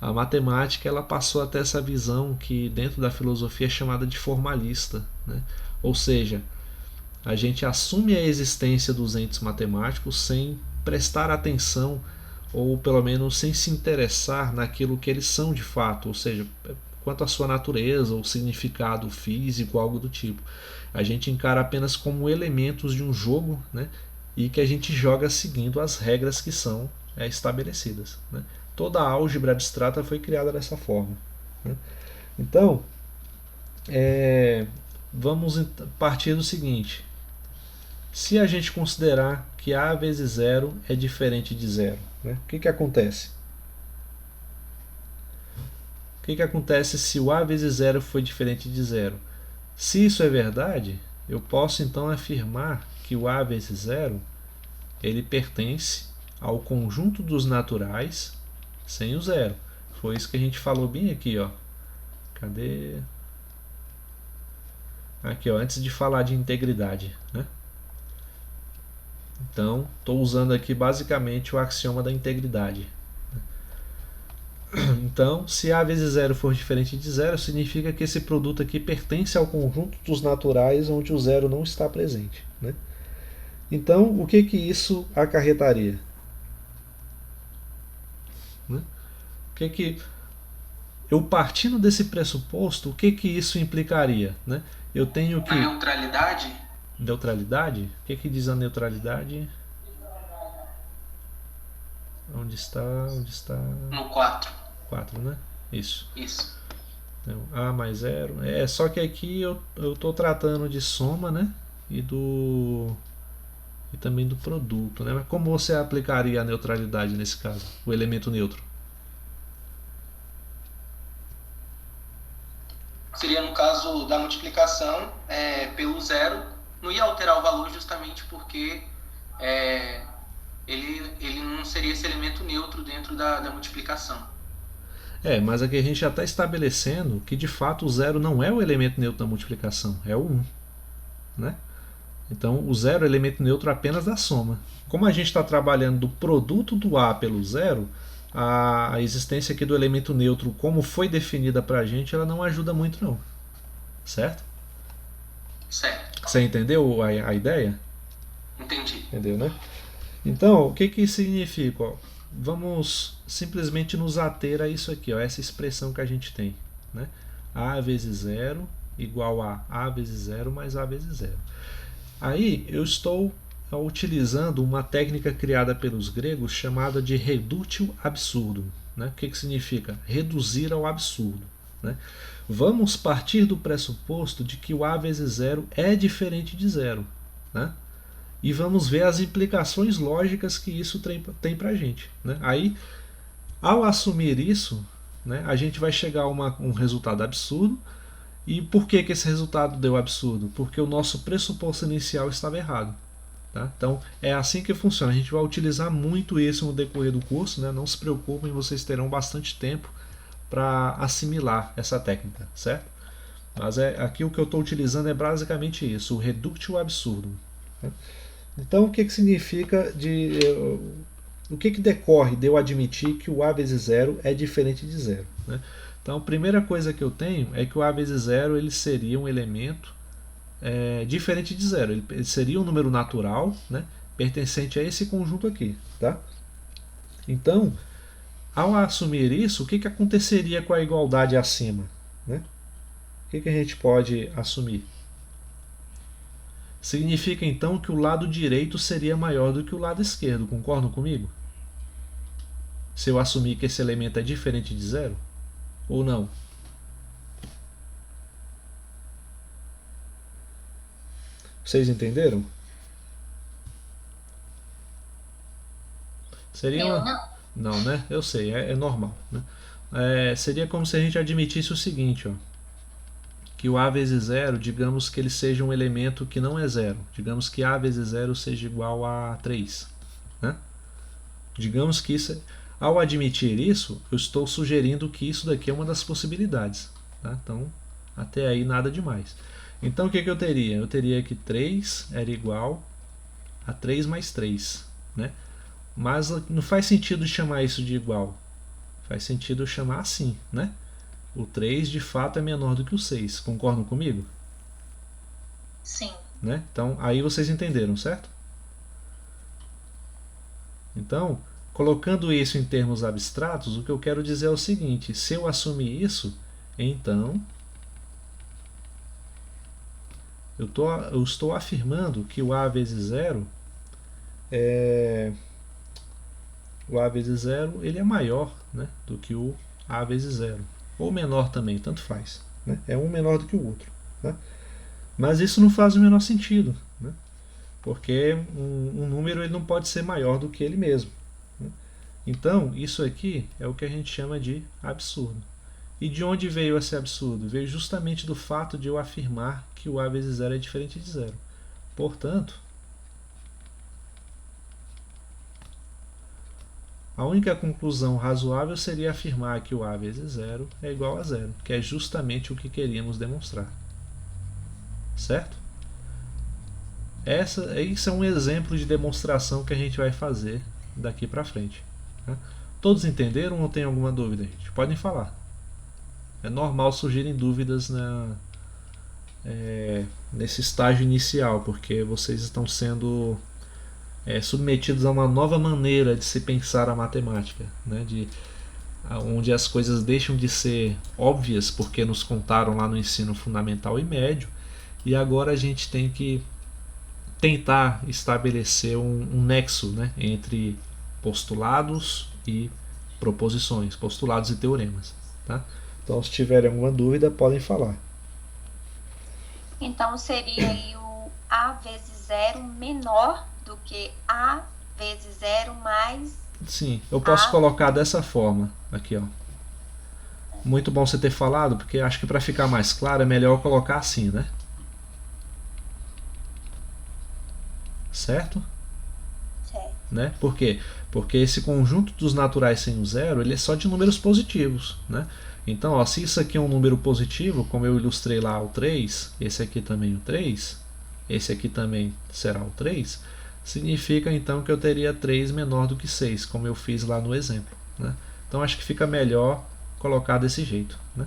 a matemática ela passou a ter essa visão que dentro da filosofia é chamada de formalista. Né? Ou seja, a gente assume a existência dos entes matemáticos sem prestar atenção ou pelo menos sem se interessar naquilo que eles são de fato, ou seja, quanto à sua natureza ou significado físico, algo do tipo. A gente encara apenas como elementos de um jogo, né? E que a gente joga seguindo as regras que são estabelecidas. Né? Toda a álgebra abstrata foi criada dessa forma. Né? Então, vamos partir do seguinte. Se a gente considerar que A vezes zero é diferente de zero, né? O que acontece? O que acontece se o A vezes zero for diferente de zero? Se isso é verdade, eu posso então afirmar que o A vezes zero ele pertence ao conjunto dos naturais sem o zero. Foi isso que a gente falou bem aqui, ó. Cadê? Aqui, ó, antes de falar de integridade, né? Então, estou usando aqui basicamente o axioma da integridade. Então, se A vezes zero for diferente de zero, significa que esse produto aqui pertence ao conjunto dos naturais onde o zero não está presente. Né? Então, o que isso acarretaria? Né? Eu partindo desse pressuposto, o que isso implicaria? Né? Eu tenho que... A neutralidade? neutralidade. O que diz a neutralidade? Onde está? No 4. 4, né? Isso. Isso. Então, A mais 0. Só que aqui eu estou tratando de soma, né? E também do produto, né? Mas como você aplicaria a neutralidade nesse caso? O elemento neutro? Seria no caso da multiplicação pelo 0. Não ia alterar o valor justamente porque ele não seria esse elemento neutro dentro da multiplicação. Mas aqui a gente já está estabelecendo que de fato o 0 não é o elemento neutro da multiplicação, é o 1. Né? Então o 0 é o elemento neutro apenas da soma. Como a gente está trabalhando do produto do A pelo 0, a existência aqui do elemento neutro, como foi definida para a gente, ela não ajuda muito não. Certo? Certo. Você entendeu a ideia? Entendi. Entendeu, né? Então, o que isso significa? Ó, vamos simplesmente nos ater a isso aqui, ó, essa expressão que a gente tem. Né? A vezes 0 igual a A vezes 0 mais A vezes 0. Aí eu estou utilizando uma técnica criada pelos gregos chamada de reductio absurdum. Né? O que significa? Reduzir ao absurdo. Né? Vamos partir do pressuposto de que o A vezes 0 é diferente de 0. Né? E vamos ver as implicações lógicas que isso tem para a gente. Né? Aí, ao assumir isso, né, a gente vai chegar a um resultado absurdo. E por que esse resultado deu absurdo? Porque o nosso pressuposto inicial estava errado. Tá? Então, é assim que funciona. A gente vai utilizar muito isso no decorrer do curso. Né? Não se preocupem, vocês terão bastante tempo para assimilar essa técnica, certo? Mas aqui o que eu estou utilizando é basicamente isso, o reductio absurdum. Né? Então, o que significa o que decorre de eu admitir que o A vezes 0 é diferente de 0? Né? Então, a primeira coisa que eu tenho é que o A vezes 0 ele seria um elemento diferente de 0. Ele seria um número natural, né, pertencente a esse conjunto aqui. Tá? Então, ao assumir isso, o que aconteceria com a igualdade acima? Né? O que a gente pode assumir? Significa então que o lado direito seria maior do que o lado esquerdo, concordam comigo? Se eu assumir que esse elemento é diferente de 0? Ou não? Vocês entenderam? Seria uma... Não, né? Eu sei, é normal. Né? Seria como se a gente admitisse o seguinte, ó, que o A vezes 0, digamos que ele seja um elemento que não é 0. Digamos que A vezes 0 seja igual a 3. Né? Digamos que isso, ao admitir isso, eu estou sugerindo que isso daqui é uma das possibilidades. Tá? Então, até aí nada demais. Então, o que eu teria? Eu teria que 3 era igual a 3 mais 3. Né? Mas não faz sentido chamar isso de igual. Faz sentido eu chamar assim, né? O 3 de fato é menor do que o 6. Concordam comigo? Sim. Né? Então, aí vocês entenderam, certo? Então, colocando isso em termos abstratos, o que eu quero dizer é o seguinte: se eu assumir isso, então eu estou afirmando que o A vezes 0 o A vezes 0 ele é maior, né, do que o A vezes 0. Ou menor também, tanto faz. Né? É um menor do que o outro. Né? Mas isso não faz o menor sentido. Né? Porque um número ele não pode ser maior do que ele mesmo. Né? Então, isso aqui é o que a gente chama de absurdo. E de onde veio esse absurdo? Veio justamente do fato de eu afirmar que o A vezes 0 é diferente de 0. Portanto, a única conclusão razoável seria afirmar que o A vezes 0 é igual a 0, que é justamente o que queríamos demonstrar. Certo? Isso é um exemplo de demonstração que a gente vai fazer daqui para frente. Né? Todos entenderam ou tem alguma dúvida, gente? Podem falar. É normal surgirem dúvidas nesse estágio inicial, porque vocês estão sendo submetidos a uma nova maneira de se pensar a matemática, né? Onde as coisas deixam de ser óbvias porque nos contaram lá no ensino fundamental e médio, e agora a gente tem que tentar estabelecer um nexo, né, entre postulados e proposições, postulados e teoremas. Tá? Então, se tiverem alguma dúvida, podem falar. Então seria aí o A vezes zero menor do que A vezes zero mais... Sim, eu posso colocar dessa forma. Aqui, ó. Muito bom você ter falado, porque acho que para ficar mais claro é melhor eu colocar assim, né? Certo? Certo. Né? Por quê? Porque esse conjunto dos naturais sem o zero, ele é só de números positivos, né? Então, ó, se isso aqui é um número positivo, como eu ilustrei lá o 3, esse aqui também o 3, esse aqui também será o 3, significa então que eu teria 3 menor do que 6, como eu fiz lá no exemplo, né? Então acho que fica melhor colocar desse jeito, né?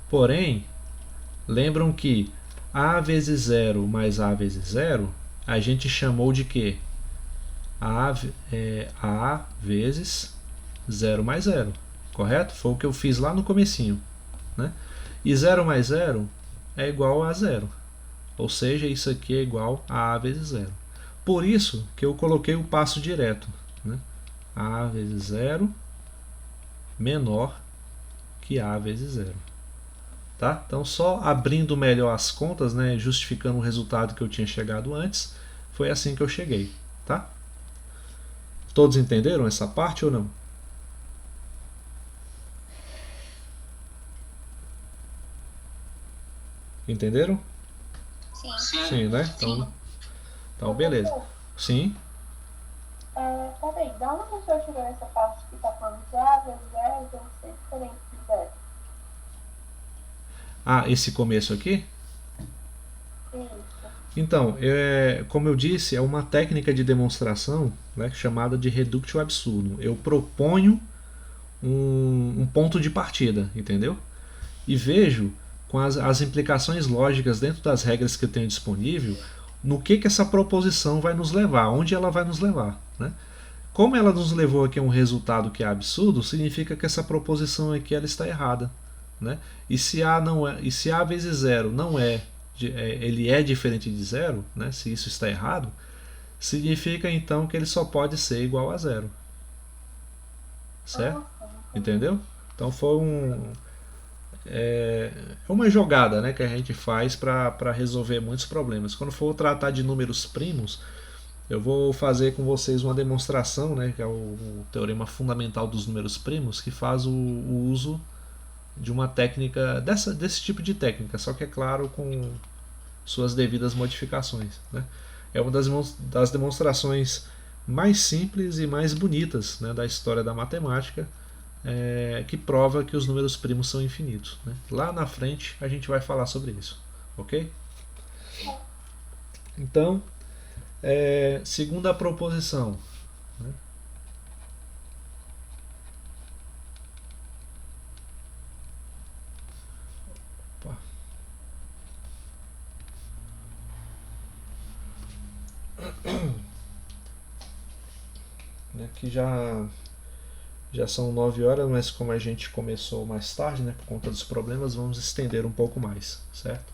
Porém, lembram que A vezes 0 mais A vezes 0 a gente chamou de quê? A vezes 0 mais 0, correto? Foi o que eu fiz lá no comecinho, né? E 0 mais 0 é igual a 0, ou seja, isso aqui é igual a vezes 0. Por isso que eu coloquei o passo direto, né? A vezes 0 menor que A vezes 0. Tá? Então, só abrindo melhor as contas, né, justificando o resultado que eu tinha chegado antes, foi assim que eu cheguei. Tá? Todos entenderam essa parte ou não? Entenderam? Sim. Sim, né? Então beleza. Sim. Peraí, da onde o senhor tirou essa parte que está falando que A vezes zero tem que ser diferente de zero? Ah, esse começo aqui? Isso. Então, como eu disse, é uma técnica de demonstração, né, chamada de reductio absurdum. Eu proponho um ponto de partida, entendeu? E vejo com as implicações lógicas dentro das regras que eu tenho disponível, no que essa proposição vai nos levar, onde ela vai nos levar, né? Como ela nos levou aqui a um resultado que é absurdo, significa que essa proposição aqui ela está errada, né? E se A não é, e se A vezes zero não ele é diferente de zero, né? Se isso está errado, significa então que ele só pode ser igual a zero, certo? Entendeu? Então foi uma jogada, né, que a gente faz para resolver muitos problemas. Quando for tratar de números primos, eu vou fazer com vocês uma demonstração, né, que é o teorema fundamental dos números primos, que faz o uso de uma técnica, desse tipo de técnica, só que é claro com suas devidas modificações, né? É uma das demonstrações mais simples e mais bonitas, né, da história da matemática, que prova que os números primos são infinitos, né? Lá na frente a gente vai falar sobre isso, ok? Então, segunda proposição, né? Opa. Aqui já são 9 horas, mas como a gente começou mais tarde, né, por conta dos problemas, vamos estender um pouco mais, certo?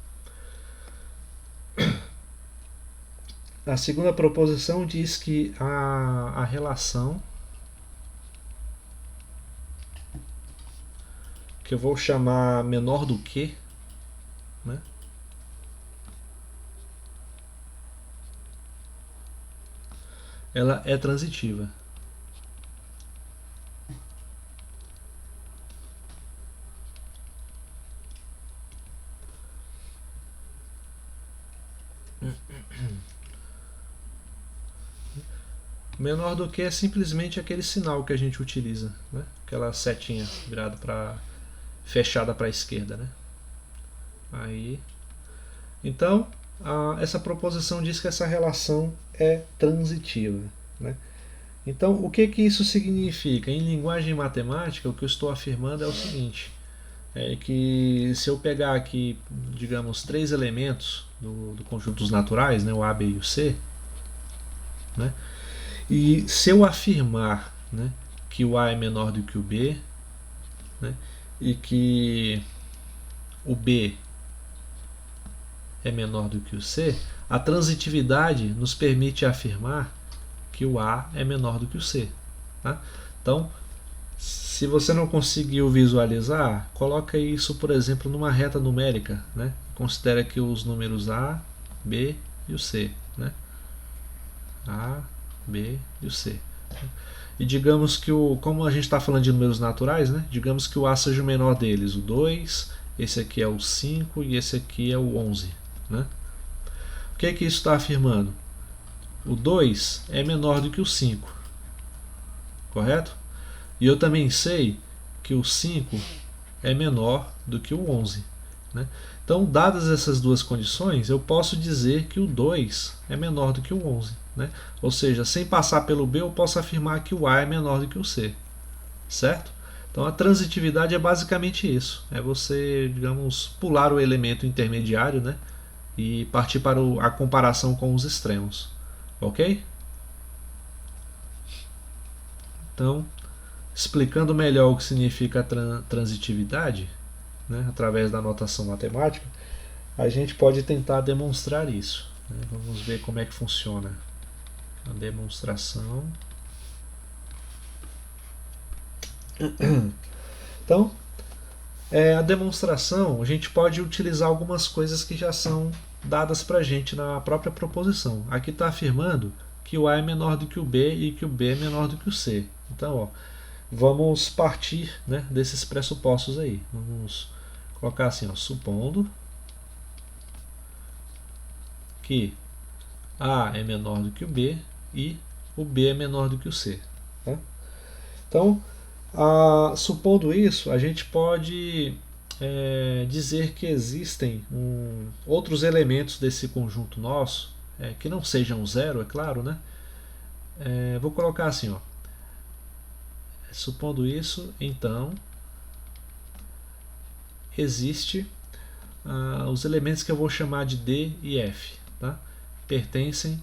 A segunda proposição diz que a relação, que eu vou chamar menor do que, né, ela é transitiva. Menor do que é simplesmente aquele sinal que a gente utiliza, né? Aquela setinha virada fechada para a esquerda, né? Aí, então, essa proposição diz que essa relação é transitiva, né? Então, o que isso significa? Em linguagem matemática, o que eu estou afirmando é o seguinte: é que se eu pegar aqui, digamos, 3 elementos do conjunto dos naturais, né, o A, B e o C, né? E se eu afirmar, né, que o A é menor do que o B, né, e que o B é menor do que o C, a transitividade nos permite afirmar que o A é menor do que o C. Tá? Então, se você não conseguiu visualizar, coloca isso, por exemplo, numa reta numérica. Né? Considera aqui os números A, B e o C. Né? A, B e o C. E digamos que como a gente está falando de números naturais, né? Digamos que o A seja o menor deles, o 2, esse aqui é o 5 e esse aqui é o 11. Né? O que é que isso está afirmando? O 2 é menor do que o 5, correto? E eu também sei que o 5 é menor do que o 11. Né? Então, dadas essas duas condições, eu posso dizer que o 2 é menor do que o 11. Né? Ou seja, sem passar pelo B, eu posso afirmar que o A é menor do que o C. Certo? Então, a transitividade é basicamente isso. É você, digamos, pular o elemento intermediário, né? E partir para a comparação com os extremos. Ok? Então, explicando melhor o que significa a transitividade, né, através da notação matemática, a gente pode tentar demonstrar isso. Né? Vamos ver como é que funciona a demonstração. Então, a demonstração, a gente pode utilizar algumas coisas que já são dadas para a gente na própria proposição. Aqui está afirmando que o A é menor do que o B e que o B é menor do que o C. Então, ó, vamos partir, né, desses pressupostos aí. Vamos colocar assim, ó, supondo que A é menor do que o B e o B é menor do que o C. Tá? Então, supondo isso, a gente pode dizer que existem outros elementos desse conjunto nosso, que não sejam zero, é claro, né? Vou colocar assim, ó. Supondo isso, então existe os elementos que eu vou chamar de D e F, tá? Pertencem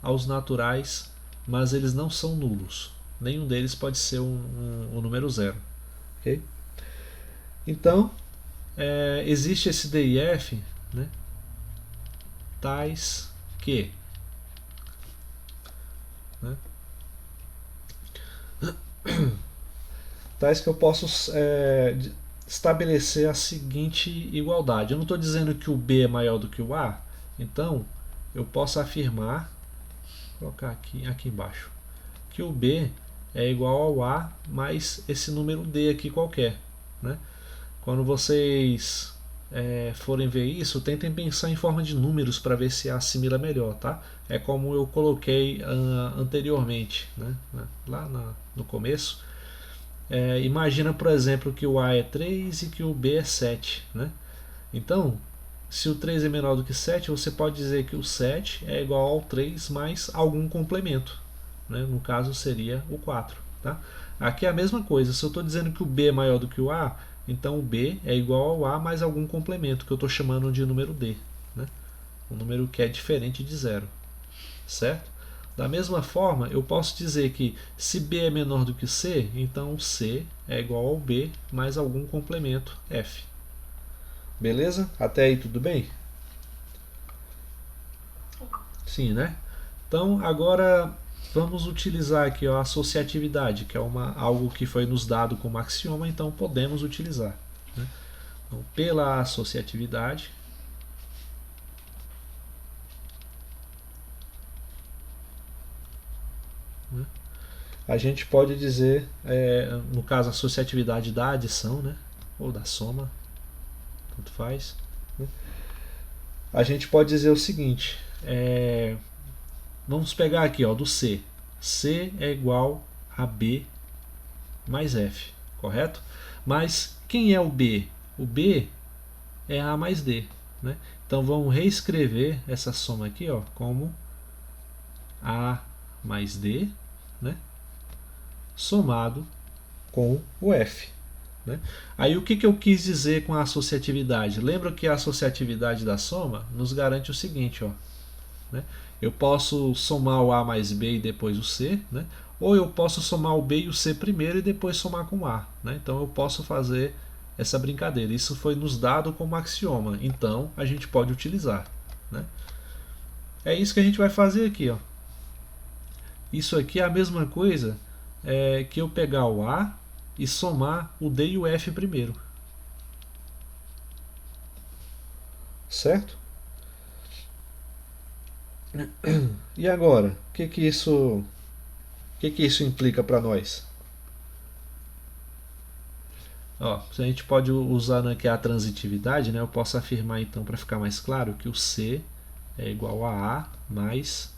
aos naturais, mas eles não são nulos. Nenhum deles pode ser um número zero. Okay? Então, existe esse D e F, né? Tais que, né? Tais que eu posso estabelecer a seguinte igualdade. Eu não estou dizendo que o B é maior do que o A, então eu posso afirmar, vou colocar aqui embaixo, que o B é igual ao A mais esse número D aqui qualquer. Né? Quando vocês forem ver isso, tentem pensar em forma de números para ver se assimila melhor. Tá? É como eu coloquei anteriormente, né? Lá no começo. Imagina, por exemplo, que o A é 3 e que o B é 7. Né? Então, se o 3 é menor do que 7, você pode dizer que o 7 é igual ao 3 mais algum complemento. Né? No caso seria o 4. Tá? Aqui é a mesma coisa. Se eu estou dizendo que o B é maior do que o A, então o B é igual ao A mais algum complemento, que eu estou chamando de número D. Né? Um número que é diferente de zero. Certo? Da mesma forma, eu posso dizer que se B é menor do que C, então C é igual ao B mais algum complemento F. Beleza? Até aí tudo bem? Sim, né? Então agora vamos utilizar aqui a associatividade, que é algo que foi nos dado como axioma, então podemos utilizar. Né? Então, pela associatividade, né, a gente pode dizer, no caso, a associatividade da adição, né, ou da soma, tanto faz. Né? A gente pode dizer o seguinte, vamos pegar aqui, ó, do C. C é igual a B mais F, correto? Mas quem é o B? O B é A mais D. Né? Então vamos reescrever essa soma aqui, ó, como A mais D, né, somado com o F. Né? Aí o que eu quis dizer com a associatividade? Lembra que a associatividade da soma nos garante o seguinte, ó, né? Eu posso somar o A mais B e depois o C, né? Ou eu posso somar o B e o C primeiro e depois somar com o A. Né? Então eu posso fazer essa brincadeira. Isso foi nos dado como axioma, então a gente pode utilizar. né? É isso que a gente vai fazer aqui, ó. Isso aqui é a mesma coisa que eu pegar o A e somar o D e o F primeiro. Certo? E agora, o que isso implica para nós? Ó, a gente pode usar aqui a transitividade, né? Eu posso afirmar então, para ficar mais claro, que o C é igual a A mais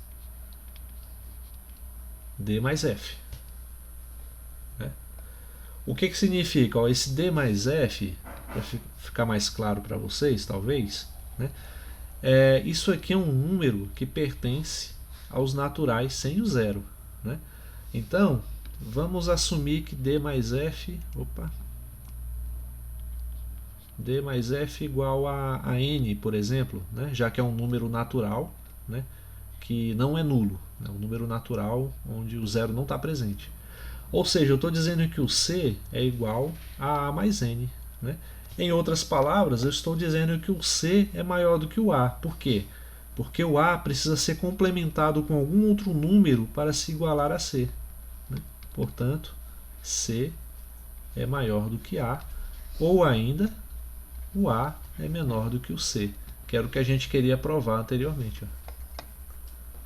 D mais F. Né? O que significa? Ó, esse D mais F, para ficar mais claro para vocês, talvez, né? Isso aqui é um número que pertence aos naturais sem o zero. Né? Então, vamos assumir que D mais F... D mais F igual a N, por exemplo, né? Já que é um número natural, né? Que não é nulo. É um número natural onde o zero não está presente. Ou seja, eu estou dizendo que o C é igual a mais N. Né? Em outras palavras, eu estou dizendo que o C é maior do que o A. Por quê? Porque o A precisa ser complementado com algum outro número para se igualar a C. Né? Portanto, C é maior do que A, ou ainda o A é menor do que o C, que era o que a gente queria provar anteriormente. Ó.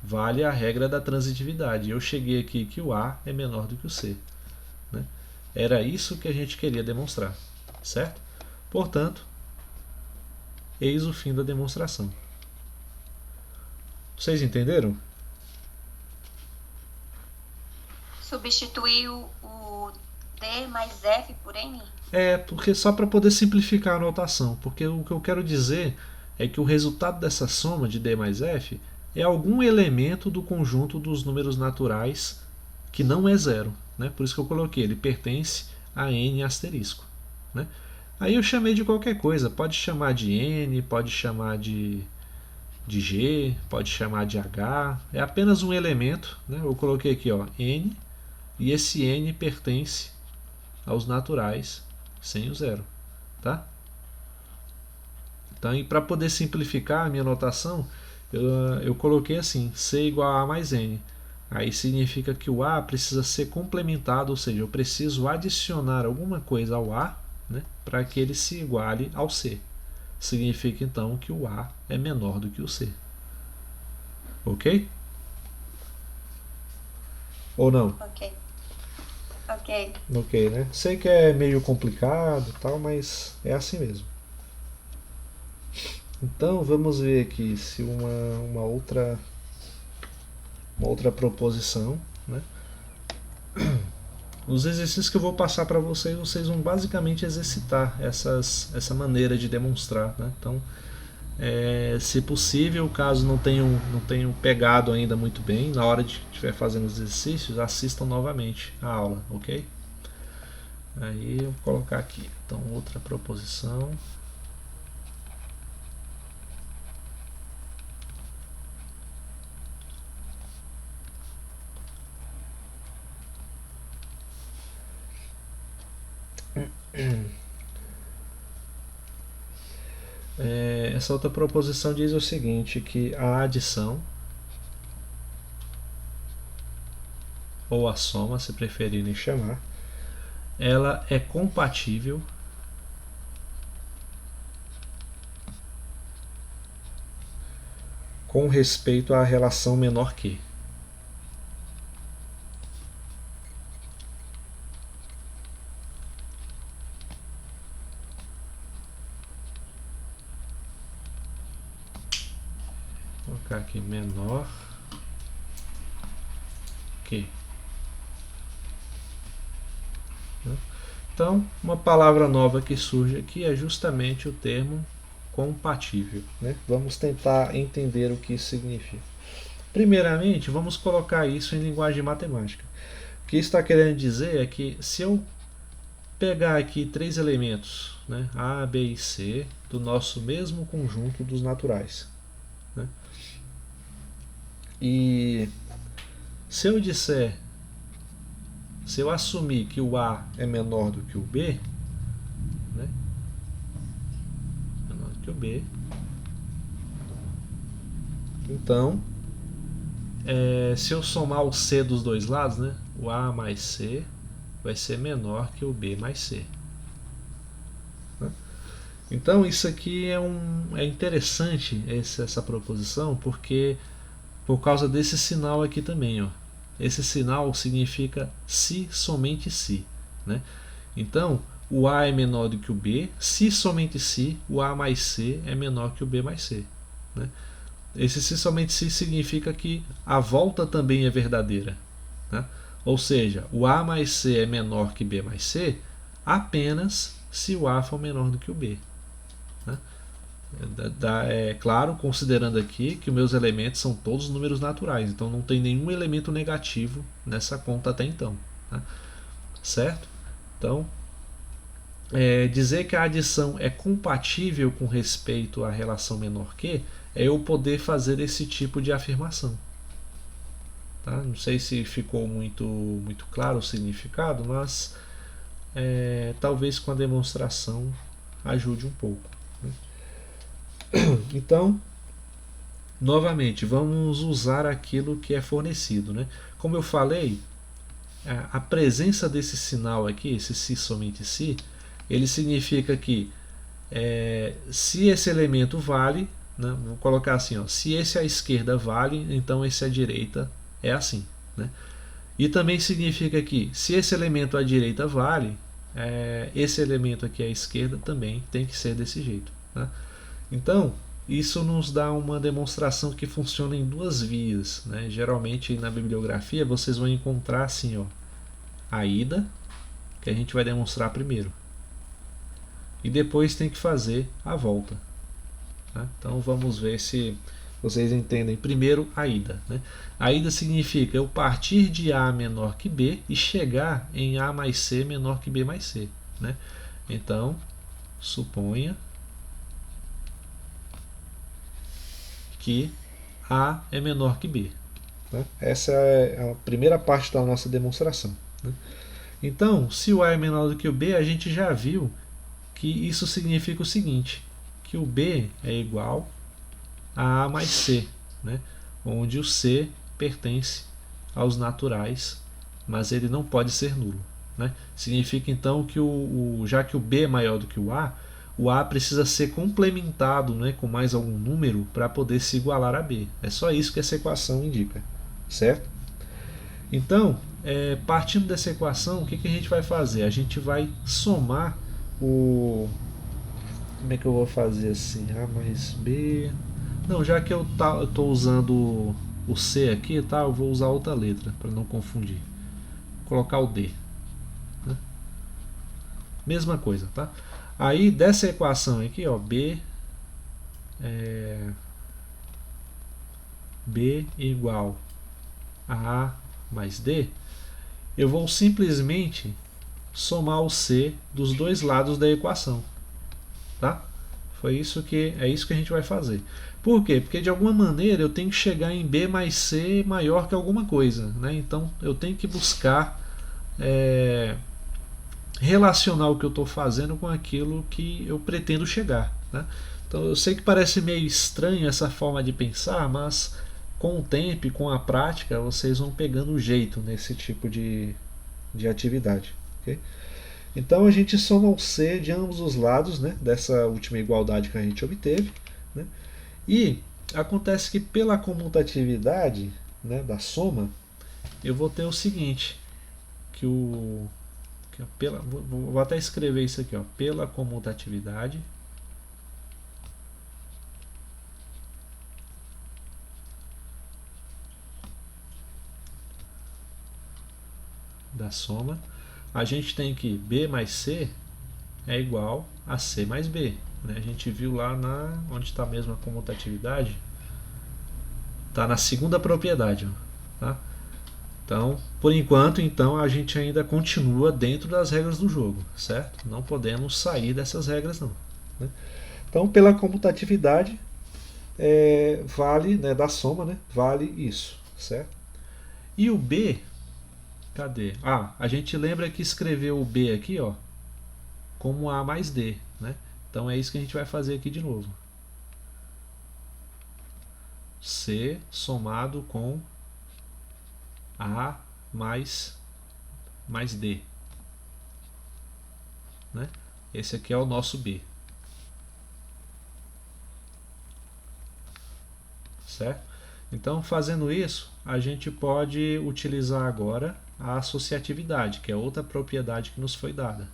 Vale a regra da transitividade. Eu cheguei aqui que o A é menor do que o C. Né? Era isso que a gente queria demonstrar. Certo? Portanto, eis o fim da demonstração. Vocês entenderam? Substituir o D mais F por N? Porque só para poder simplificar a notação. Porque o que eu quero dizer é que o resultado dessa soma de D mais F é algum elemento do conjunto dos números naturais que não é zero. Né? Por isso que eu coloquei, ele pertence a N asterisco. Né? Aí eu chamei de qualquer coisa, pode chamar de N, pode chamar de G, pode chamar de H, é apenas um elemento. Né? Eu coloquei aqui ó, N, e esse N pertence aos naturais sem o zero. Tá? Então, para poder simplificar a minha notação, eu coloquei assim, C igual a A mais N. Aí significa que o A precisa ser complementado, ou seja, eu preciso adicionar alguma coisa ao A, né, para que ele se iguale ao C. Significa então que o A é menor do que o C. Ok? Ou não? Ok. Ok, né? Sei que é meio complicado e tal, mas é assim mesmo. Então vamos ver aqui se uma outra proposição, né? Os exercícios que eu vou passar para vocês vão basicamente exercitar essa maneira de demonstrar. Né? Então, se possível, caso não tenham pegado ainda muito bem, na hora de estiver fazendo os exercícios, assistam novamente a aula, ok? Aí eu vou colocar aqui, então, outra proposição. Essa outra proposição diz o seguinte, que a adição ou a soma, se preferirem chamar, ela é compatível com respeito à relação menor que. Vou colocar aqui menor que. Então, uma palavra nova que surge aqui é justamente o termo compatível. Né? Vamos tentar entender o que isso significa. Primeiramente, vamos colocar isso em linguagem matemática. O que isso está querendo dizer é que se eu pegar aqui três elementos, né, A, B e C, do nosso mesmo conjunto dos naturais, né, e se eu assumir que o A é menor do que o B, né, menor do que o B, Então, se eu somar o C dos dois lados, né, o A mais C vai ser menor que o B mais C. Então isso aqui é interessante, essa proposição, porque por causa desse sinal aqui também, ó. Esse sinal significa se, somente se, né? Então o A é menor do que o B, se somente se, o A mais C é menor que o B mais C, né? Esse se somente se significa que a volta também é verdadeira, né? Ou seja, o A mais C é menor que B mais C apenas se o A for menor do que o B, né? É claro, considerando aqui que os meus elementos são todos números naturais, então não tem nenhum elemento negativo nessa conta até então, né? Certo? Então, dizer que a adição é compatível com respeito à relação menor que é eu poder fazer esse tipo de afirmação. Tá? Não sei se ficou muito claro o significado, mas talvez com a demonstração ajude um pouco, né? Então, novamente, vamos usar aquilo que é fornecido, né? Como eu falei, a presença desse sinal aqui, esse se somente se, ele significa que se esse elemento vale, né, vou colocar assim, ó, se esse à esquerda vale, então esse à direita é assim, né? E também significa que se esse elemento à direita vale, esse elemento aqui à esquerda também tem que ser desse jeito, né? Então, isso nos dá uma demonstração que funciona em duas vias, né? Geralmente na bibliografia vocês vão encontrar assim, ó, a ida, que a gente vai demonstrar primeiro, e depois tem que fazer a volta, tá? Então vamos ver se vocês entendem primeiro a ida, né? A ida significa eu partir de A menor que B e chegar em A mais C menor que B mais C, né? Então, suponha que A é menor que B, né? Essa é a primeira parte da nossa demonstração, né? Então, se o A é menor do que o B, a gente já viu que isso significa o seguinte, que o B é igual a mais C, né? Onde o C pertence aos naturais, mas ele não pode ser nulo, né? Significa então que já que o B é maior do que o A precisa ser complementado, né, com mais algum número para poder se igualar a B. É só isso que essa equação indica, certo? Então, partindo dessa equação, o que a gente vai fazer? A gente vai somar o... Como é que eu vou fazer assim? A mais B... Não, já que eu estou usando o C aqui, tá? Eu vou usar outra letra para não confundir. Vou colocar o D, né? Mesma coisa, tá? Aí dessa equação aqui, ó, B igual a A mais D, eu vou simplesmente somar o C dos dois lados da equação, tá? É isso que a gente vai fazer. Por quê? Porque de alguma maneira eu tenho que chegar em B mais C maior que alguma coisa, né? Então eu tenho que buscar relacionar o que eu estou fazendo com aquilo que eu pretendo chegar, né? Então eu sei que parece meio estranho essa forma de pensar, mas com o tempo e com a prática vocês vão pegando o jeito nesse tipo de atividade, okay? Então a gente soma o C de ambos os lados, né, dessa última igualdade que a gente obteve, né? E acontece que pela comutatividade, né, da soma, eu vou ter o seguinte, vou até escrever isso aqui, ó, pela comutatividade da soma, a gente tem que B mais C é igual a C mais B, né? A gente viu lá onde está mesmo a comutatividade, está na segunda propriedade, ó, tá? Então, por enquanto, então, a gente ainda continua dentro das regras do jogo, certo? Não podemos sair dessas regras, não, né? Então, pela comutatividade, vale, né, da soma, né, vale isso, certo? E o B, cadê? A gente lembra que escreveu o B aqui, ó, como A mais D, né? Então é isso que a gente vai fazer aqui de novo. C somado com A mais D. Né? Esse aqui é o nosso B. Certo? Então, fazendo isso, a gente pode utilizar agora a associatividade, que é outra propriedade que nos foi dada.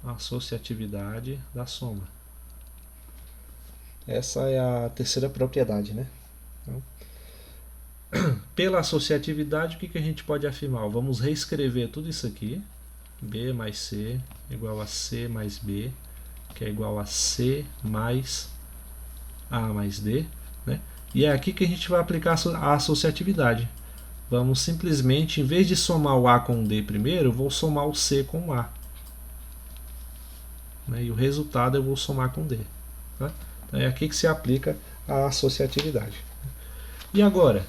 A associatividade da soma. Essa é a terceira propriedade, né? Então, pela associatividade, o que a gente pode afirmar? Vamos reescrever tudo isso aqui. B mais C igual a C mais B, que é igual a C mais A mais D. Né? E é aqui que a gente vai aplicar a associatividade. Vamos simplesmente, em vez de somar o A com o D primeiro, eu vou somar o C com o A. Né? E o resultado eu vou somar com D. Tá? Então é aqui que se aplica a associatividade. E agora?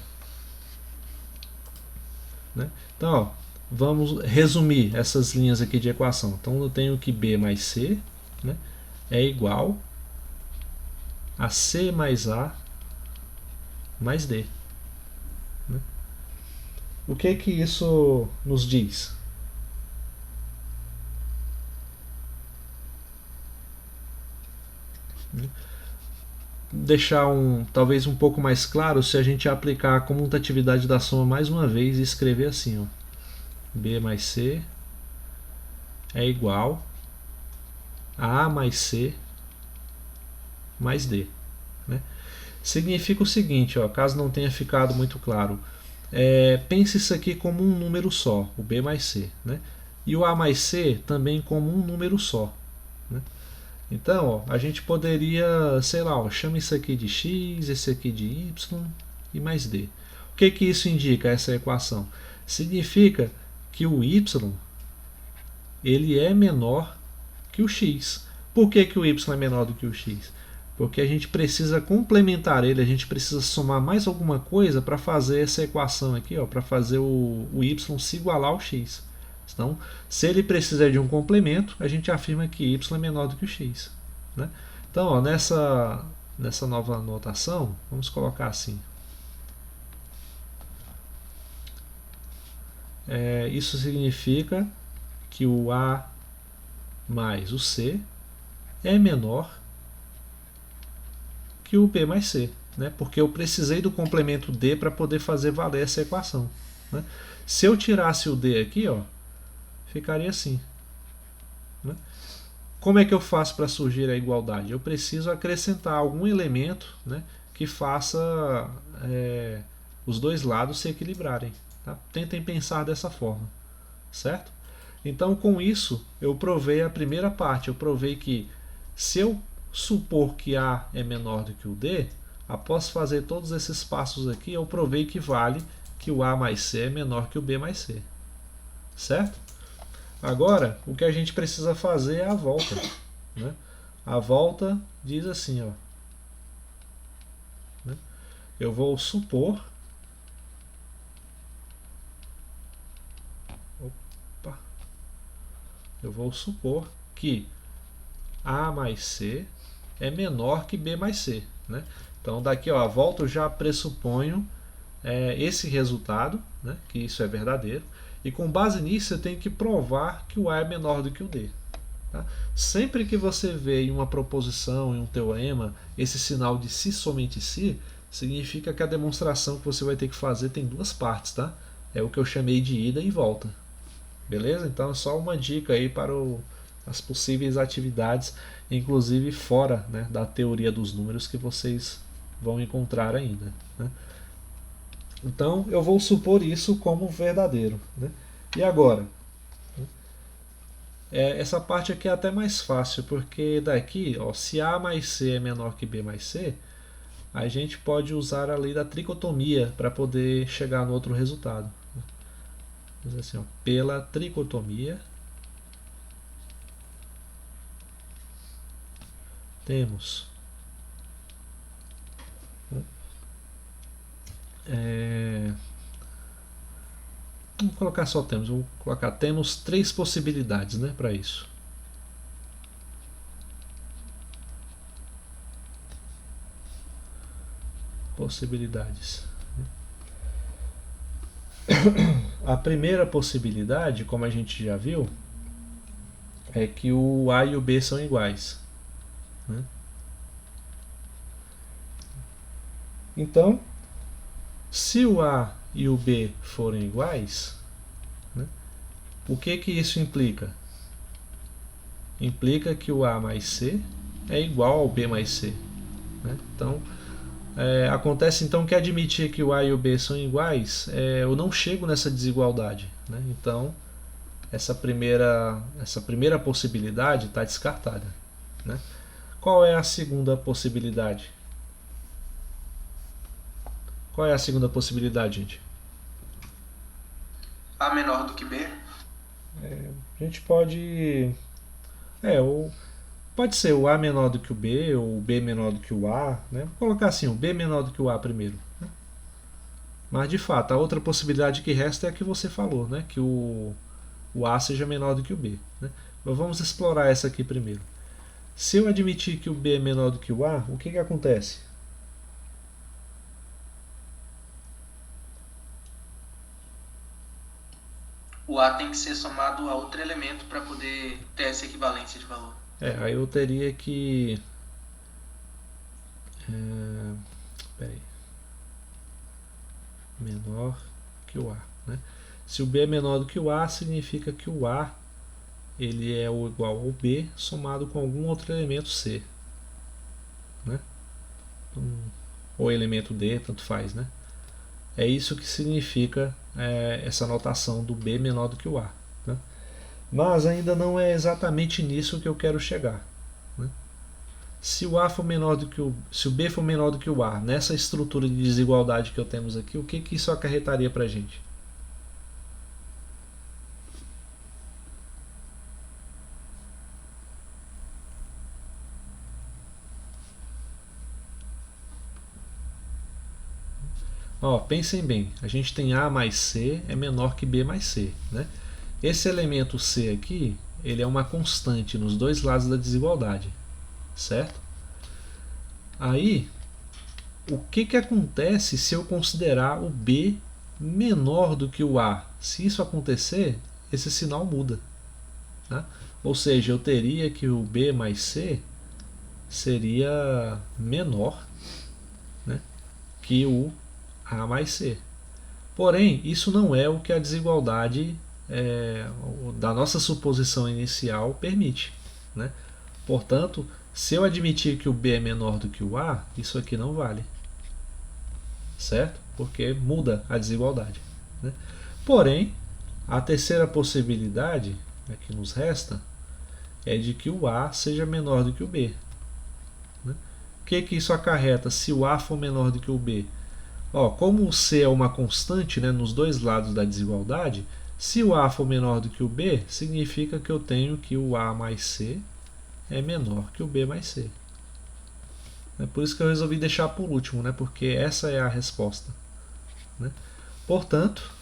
Né? Então, ó, vamos resumir essas linhas aqui de equação. Então eu tenho que B mais C, né, é igual a C mais A mais D. Né? O que isso nos diz? Deixar talvez um pouco mais claro se a gente aplicar a comutatividade da soma mais uma vez e escrever assim, ó. B mais C é igual a A mais C mais D. Né? Significa o seguinte, ó, caso não tenha ficado muito claro, pense isso aqui como um número só, o B mais C. Né? E o A mais C também como um número só. Né? Então, ó, a gente poderia, sei lá, ó, chama isso aqui de x, esse aqui de y e mais d. O que isso indica, essa equação? Significa que o y ele é menor que o x. Por que o y é menor do que o x? Porque a gente precisa complementar ele, a gente precisa somar mais alguma coisa para fazer essa equação aqui, para fazer o y se igualar ao x. Então, se ele precisar de um complemento, a gente afirma que y é menor do que o x. Né? Então, ó, nessa nova notação, vamos colocar assim. Isso significa que o A mais o C é menor que o B mais C. Né? Porque eu precisei do complemento D para poder fazer valer essa equação. Né? Se eu tirasse o D aqui, ó, ficaria assim. Né? Como é que eu faço para surgir a igualdade? Eu preciso acrescentar algum elemento, né, que faça os dois lados se equilibrarem. Tá? Tentem pensar dessa forma. Certo? Então, com isso, eu provei a primeira parte. Eu provei que se eu supor que A é menor do que o D, após fazer todos esses passos aqui, eu provei que vale que o A mais C é menor que o B mais C. Certo? Agora, o que a gente precisa fazer é a volta. Né? A volta diz assim, ó. Né? Eu vou supor. Eu vou supor que A mais C é menor que B mais C. Né? Então, daqui ó, a volta eu já pressuponho esse resultado, né? Que isso é verdadeiro. E com base nisso eu tenho que provar que o A é menor do que o D. Tá? Sempre que você vê em uma proposição, em um teorema, esse sinal de se somente se, significa que a demonstração que você vai ter que fazer tem duas partes. Tá? É o que eu chamei de ida e volta. Beleza? Então é só uma dica aí para as possíveis atividades, inclusive fora, né, da teoria dos números que vocês vão encontrar ainda. Né? Então eu vou supor isso como verdadeiro. Né? E agora? Essa parte aqui é até mais fácil, porque daqui, ó, se A mais C é menor que B mais C, a gente pode usar a lei da tricotomia para poder chegar no outro resultado. Assim, ó, pela tricotomia, temos vamos colocar só temos, vou colocar temos três possibilidades, né, para isso. possibilidades. A primeira possibilidade, como a gente já viu, é que o A e o B são iguais, né? Então, se o A e o B forem iguais, né, o que isso implica? Implica que o A mais C é igual ao B mais C, né? Então, acontece então que admitir que o A e o B são iguais, eu não chego nessa desigualdade, né? Então, essa primeira possibilidade está descartada, né? Qual é a segunda possibilidade? Qual é a segunda possibilidade, gente? A menor do que B? A gente pode... pode ser o A menor do que o B, ou o B menor do que o A, né? Vou colocar assim, o B menor do que o A primeiro, né? Mas, de fato, a outra possibilidade que resta é a que você falou, né? Que o A seja menor do que o B, né? Mas vamos explorar essa aqui primeiro. Se eu admitir que o B é menor do que o A, o que acontece? O A tem que ser somado a outro elemento para poder ter essa equivalência de valor. Aí eu teria que... peraí. Menor que o A, né? Se o B é menor do que o A, significa que o A ele é igual ao B somado com algum outro elemento C, né? Ou elemento D, tanto faz, né? É isso que significa essa notação do B menor do que o A, né? Mas ainda não é exatamente nisso que eu quero chegar, né? Se o A for menor do que se o B for menor do que o A, nessa estrutura de desigualdade que eu temos aqui, o que isso acarretaria para a gente? Pensem bem, a gente tem A mais C é menor que B mais C, né? Esse elemento C aqui, ele é uma constante nos dois lados da desigualdade, certo? Aí, o que acontece se eu considerar o B menor do que o A? Se isso acontecer, esse sinal muda, né? Ou seja, eu teria que o B mais C seria menor, né, que o A mais C. Porém, isso não é o que a desigualdade da nossa suposição inicial permite, né? Portanto, se eu admitir que o B é menor do que o A, isso aqui não vale, certo? Porque muda a desigualdade, né? Porém, a terceira possibilidade que nos resta é de que o A seja menor do que o B, né? O que isso acarreta se o A for menor do que o B? Como o C é uma constante, né, nos dois lados da desigualdade, se o A for menor do que o B, significa que eu tenho que o A mais C é menor que o B mais C. É por isso que eu resolvi deixar por último, né, porque essa é a resposta, né? Portanto,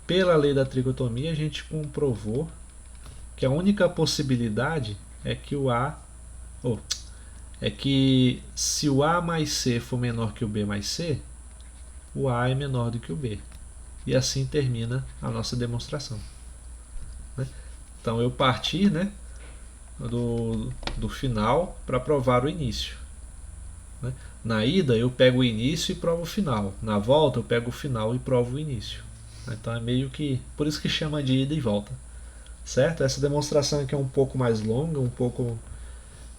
pela lei da tricotomia, a gente comprovou que a única possibilidade é que que se o A mais C for menor que o B mais C, o A é menor do que o B. E assim termina a nossa demonstração, né? Então eu parti, né, do final para provar o início, né? Na ida eu pego o início e provo o final. Na volta eu pego o final e provo o início. Então é meio que... por isso que chama de ida e volta, certo? Essa demonstração aqui é um pouco mais longa, um pouco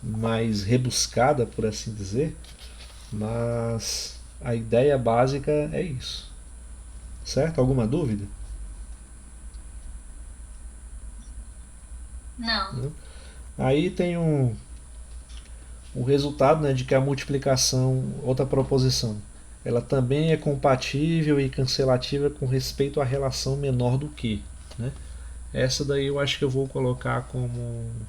mais rebuscada, por assim dizer, mas a ideia básica é isso, certo? Alguma dúvida? Não. Aí tem o resultado, né, de que a multiplicação, outra proposição, ela também é compatível e cancelativa com respeito à relação menor do que, né? Essa daí eu acho que eu vou colocar como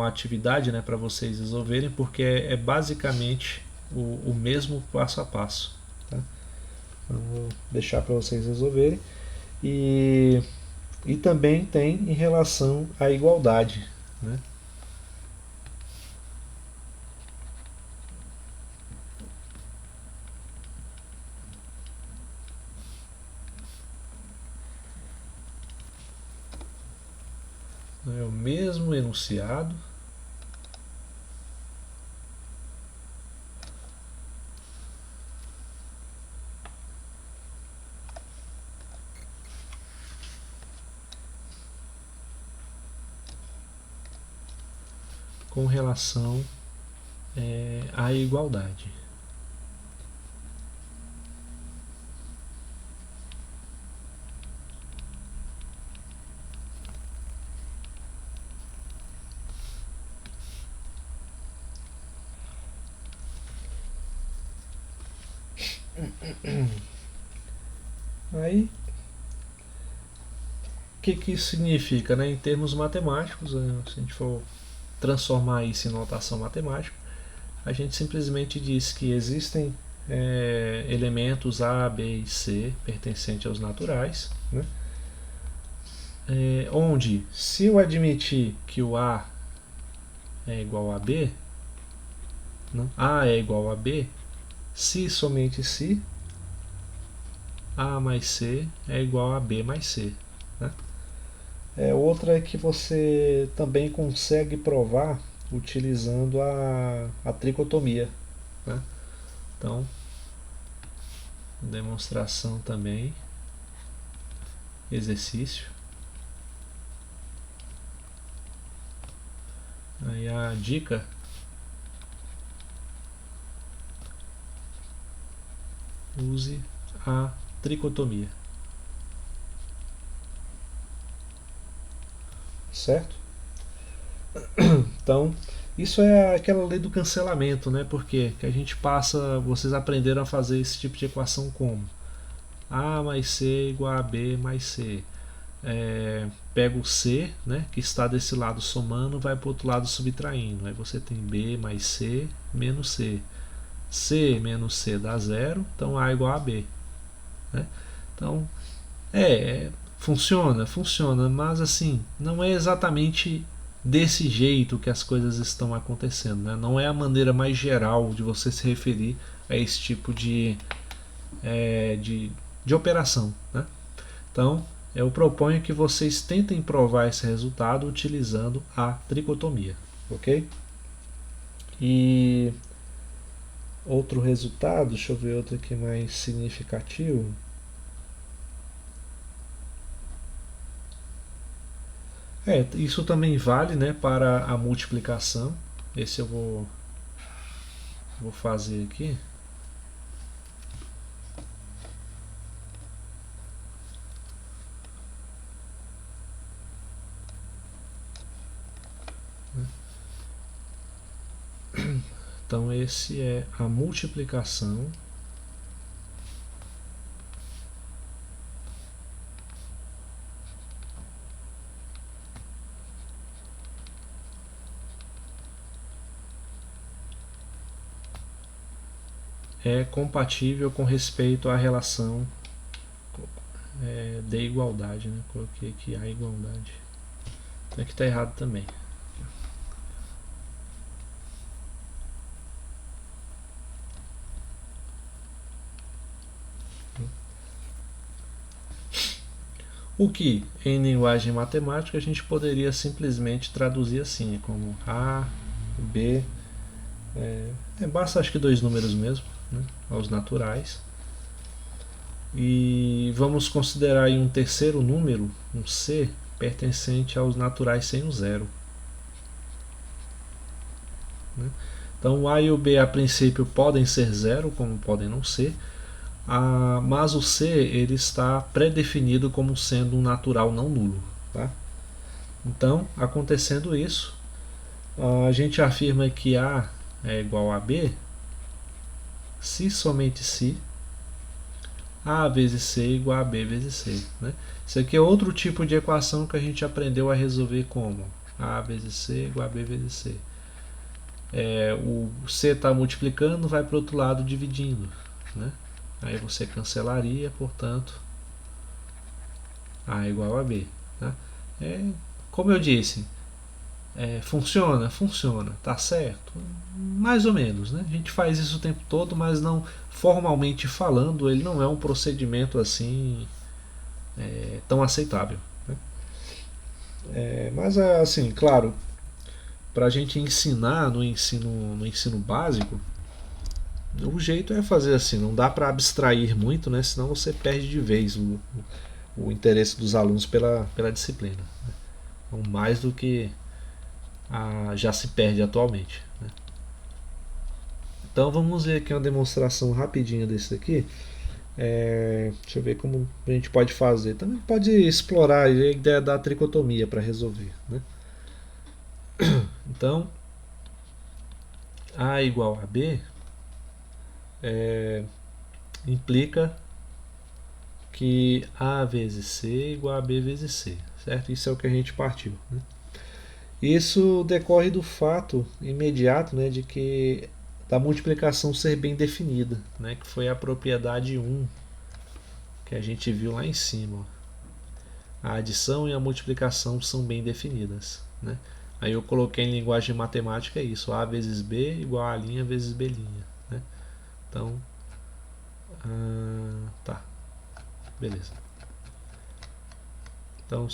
atividade, né, para vocês resolverem, porque é basicamente o mesmo passo a passo, tá? Então, vou deixar para vocês resolverem. E também tem em relação à igualdade, né? É o mesmo enunciado. Com relação à igualdade. Aí, o que isso significa, né? Em termos matemáticos, se a gente for transformar isso em notação matemática, a gente simplesmente diz que existem elementos A, B e C pertencentes aos naturais, né? Onde, se eu admitir que o A é igual a B, não, A é igual a B, se somente se A mais C é igual a B mais C, né? Outra é que você também consegue provar utilizando a tricotomia, né? Então, demonstração também, exercício. Aí a dica: use a tricotomia. Certo? Então, isso é aquela lei do cancelamento, né? Porque que a gente passa, vocês aprenderam a fazer esse tipo de equação como A mais C igual a B mais C. Pega o C, né, que está desse lado somando, vai para o outro lado subtraindo. Aí você tem B mais C menos C. C menos C dá zero, então A igual a B, né? Então, funciona, mas assim, não é exatamente desse jeito que as coisas estão acontecendo, né? Não é a maneira mais geral de você se referir a esse tipo de operação, né? Então, eu proponho que vocês tentem provar esse resultado utilizando a tricotomia, ok? E outro resultado, deixa eu ver outro aqui mais significativo. Isso também vale, né, para a multiplicação. Esse eu vou fazer aqui. Então esse é a multiplicação é compatível com respeito à relação de igualdade, né? Coloquei aqui a igualdade. Então aqui está errado também. O que, em linguagem matemática, a gente poderia simplesmente traduzir assim, como A, B, basta acho que 2 números mesmo, né, aos naturais. E vamos considerar aí um terceiro número, um C, pertencente aos naturais sem o zero, né? Então o A e o B a princípio podem ser zero, como podem não ser. Mas o C ele está pré-definido como sendo um natural não nulo, tá? Então, acontecendo isso, a gente afirma que A é igual a B se somente se A vezes C é igual a B vezes C, né? Isso aqui é outro tipo de equação que a gente aprendeu a resolver como A vezes C é igual a B vezes C. O C está multiplicando, vai para o outro lado dividindo, né? Aí você cancelaria, portanto, A igual a B, tá? Como eu disse, funciona, tá certo, mais ou menos, né? A gente faz isso o tempo todo, mas não formalmente falando, ele não é um procedimento assim tão aceitável, né? Mas assim, claro, para a gente ensinar no ensino básico, o jeito é fazer assim, não dá para abstrair muito, né? Senão você perde de vez o interesse dos alunos pela disciplina. Né? Então, mais do que já se perde atualmente. Né? Então vamos ver aqui uma demonstração rapidinha desse aqui. Deixa eu ver como a gente pode fazer. Também pode explorar a ideia da tricotomia para resolver. Né? Então, A igual a B implica que A vezes C é igual a B vezes C, certo? Isso é o que a gente partiu. Né? Isso decorre do fato imediato, né, de que da multiplicação ser bem definida, né, que foi a propriedade 1 que a gente viu lá em cima. Ó. A adição e a multiplicação são bem definidas. Né? Aí eu coloquei em linguagem matemática isso, A vezes B igual a A' vezes B'. Né? Então, tá, beleza. Então,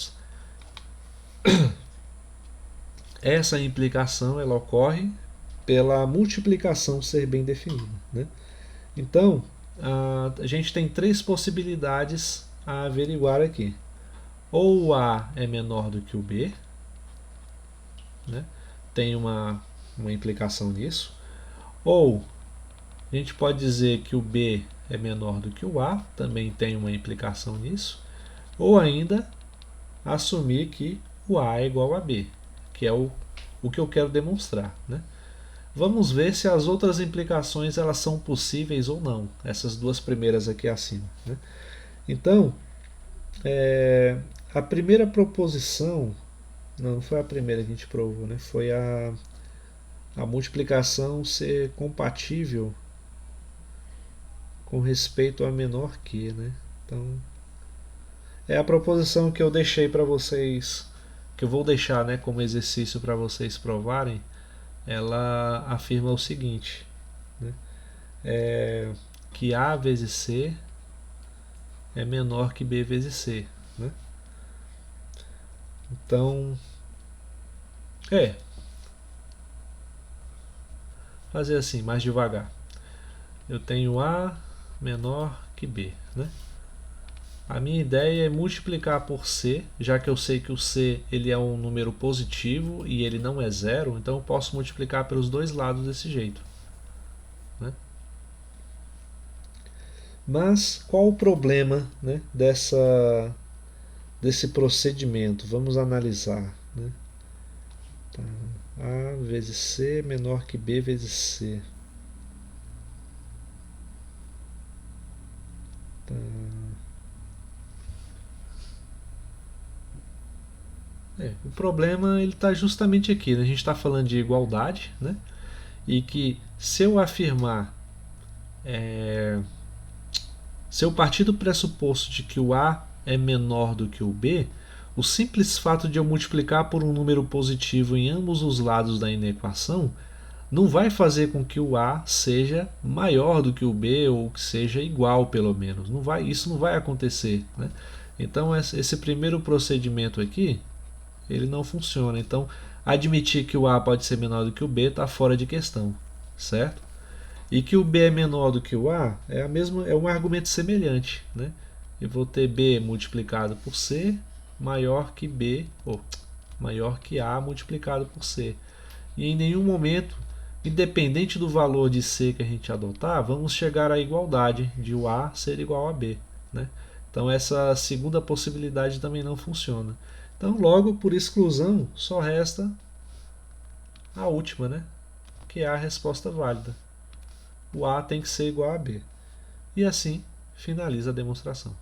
essa implicação ela ocorre pela multiplicação ser bem definida. Né? Então, a gente tem três possibilidades a averiguar aqui. Ou o A é menor do que o B, né? Tem uma implicação nisso. Ou a gente pode dizer que o B é menor do que o A, também tem uma implicação nisso. Ou ainda assumir que o A é igual a B, que é o que eu quero demonstrar. Né? Vamos ver se as outras implicações elas são possíveis ou não, essas duas primeiras aqui acima. Né? Então, a primeira proposição, não foi a primeira que a gente provou, né? Foi a multiplicação ser compatível com respeito a menor que. Né? Então, é a proposição que eu deixei para vocês, que eu vou deixar, né, como exercício para vocês provarem. Ela afirma o seguinte, né, que A vezes C é menor que B vezes C. Né? Então, fazer assim, mais devagar. Eu tenho A menor que B. Né? A minha ideia é multiplicar por C, já que eu sei que o C ele é um número positivo e ele não é zero, então eu posso multiplicar pelos dois lados desse jeito. Né? Mas qual o problema, né, desse procedimento? Vamos analisar. Né? Tá. A vezes C menor que B vezes C. Tá. O problema ele está justamente aqui. Né? A gente está falando de igualdade, né? E que se eu afirmar, se eu partir do pressuposto de que o A é menor do que o B, o simples fato de eu multiplicar por um número positivo em ambos os lados da inequação não vai fazer com que o A seja maior do que o B ou que seja igual, pelo menos. Isso não vai acontecer. Né? Então esse primeiro procedimento aqui ele não funciona. Então, admitir que o A pode ser menor do que o B está fora de questão, certo? E que o B é menor do que o A é um argumento semelhante. Né? Eu vou ter B multiplicado por C maior que maior que A multiplicado por C. E em nenhum momento, independente do valor de C que a gente adotar, vamos chegar à igualdade de o A ser igual a B. Né? Então, essa segunda possibilidade também não funciona. Então, logo, por exclusão, só resta a última, né? Que é a resposta válida. O A tem que ser igual a B. E assim, finaliza a demonstração.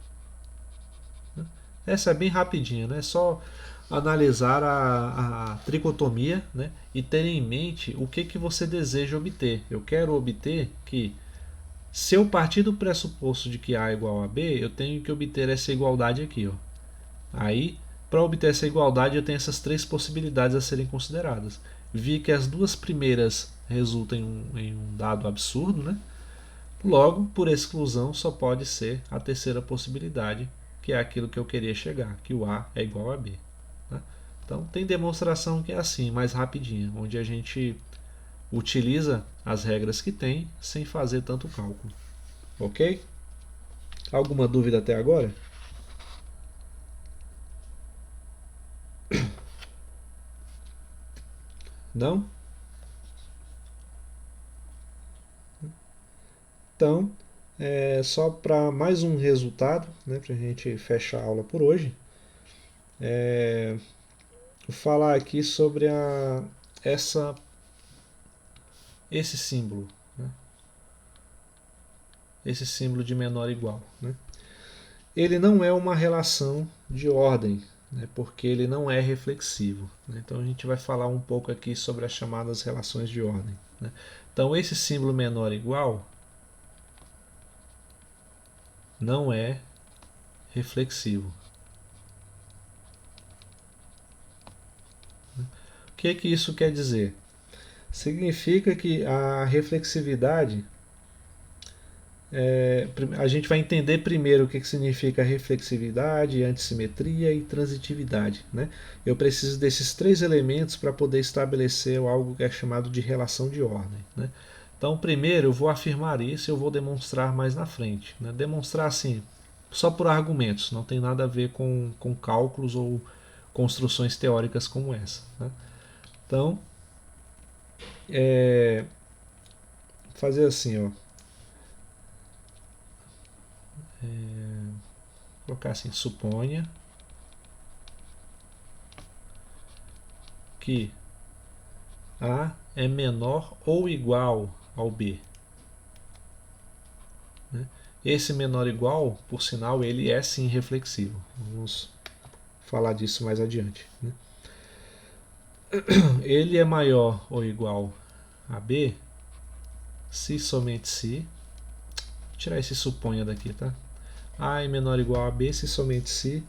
Essa é bem rapidinha, né? É só analisar a tricotomia, né? E ter em mente o que você deseja obter. Eu quero obter que, se eu partir do pressuposto de que A é igual a B, eu tenho que obter essa igualdade aqui. Ó. Aí, para obter essa igualdade, eu tenho essas três possibilidades a serem consideradas. Vi que as duas primeiras resultam em um dado absurdo, né? Logo, por exclusão, só pode ser a terceira possibilidade, que é aquilo que eu queria chegar, que o A é igual a B. Tá? Então tem demonstração que é assim, mais rapidinha, onde a gente utiliza as regras que tem sem fazer tanto cálculo. Ok? Alguma dúvida até agora? Não? Então, só para mais um resultado, né, para a gente fechar a aula por hoje, vou falar aqui sobre esse símbolo, né, esse símbolo de menor ou igual. Né. Ele não é uma relação de ordem, né, porque ele não é reflexivo. Né. Então a gente vai falar um pouco aqui sobre as chamadas relações de ordem. Né. Então esse símbolo menor ou igual não é reflexivo. O que isso quer dizer? Significa que a reflexividade, a gente vai entender primeiro o que significa reflexividade, antissimetria e transitividade. Né? Eu preciso desses 3 elementos para poder estabelecer algo que é chamado de relação de ordem. Né? Então, primeiro eu vou afirmar isso e eu vou demonstrar mais na frente. Né? Demonstrar assim, só por argumentos, não tem nada a ver com cálculos ou construções teóricas como essa. Né? Então, fazer assim, ó. Colocar assim, suponha que A é menor ou igual ao B. Né? Esse menor ou igual, por sinal, ele é sim reflexivo. Vamos falar disso mais adiante. Né? Ele é maior ou igual a B se somente se... Vou tirar esse suponha daqui, tá? A é menor ou igual a B se somente se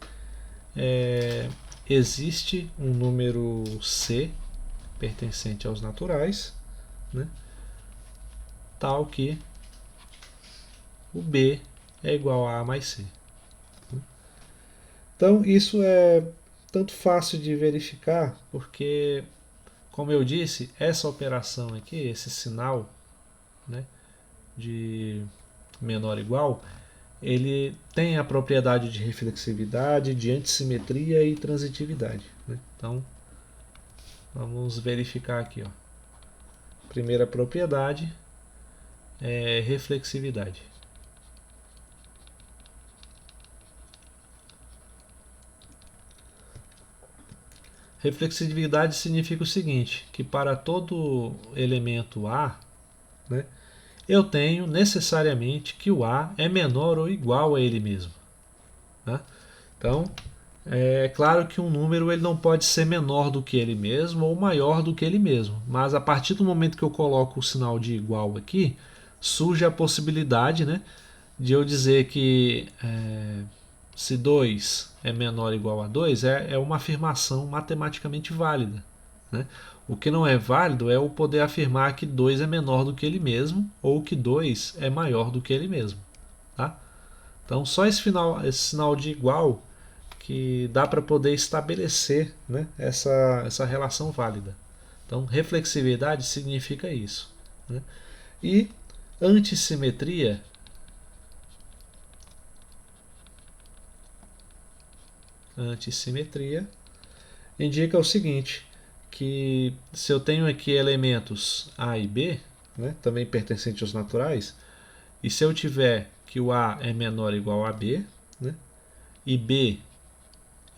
existe um número C pertencente aos naturais, né? Tal que o B é igual a A mais C. Então isso é tanto fácil de verificar, porque, como eu disse, essa operação aqui, esse sinal, né, de menor ou igual, ele tem a propriedade de reflexividade, de antissimetria e transitividade. Né? Então, vamos verificar aqui. Ó. Primeira propriedade é reflexividade. Reflexividade significa o seguinte, que para todo elemento A, né, eu tenho necessariamente que o A é menor ou igual a ele mesmo. Né? Então, é claro que um número ele não pode ser menor do que ele mesmo ou maior do que ele mesmo, mas a partir do momento que eu coloco o sinal de igual aqui, surge a possibilidade, né, de eu dizer que se 2 é menor ou igual a 2 é uma afirmação matematicamente válida. Né? O que não é válido é o poder afirmar que 2 é menor do que ele mesmo ou que 2 é maior do que ele mesmo. Tá? Então só esse sinal de igual que dá para poder estabelecer, né, essa relação válida. Então reflexividade significa isso. Né? E antissimetria indica o seguinte, que se eu tenho aqui elementos A e B, né, também pertencentes aos naturais, e se eu tiver que o A é menor ou igual a B, né, e B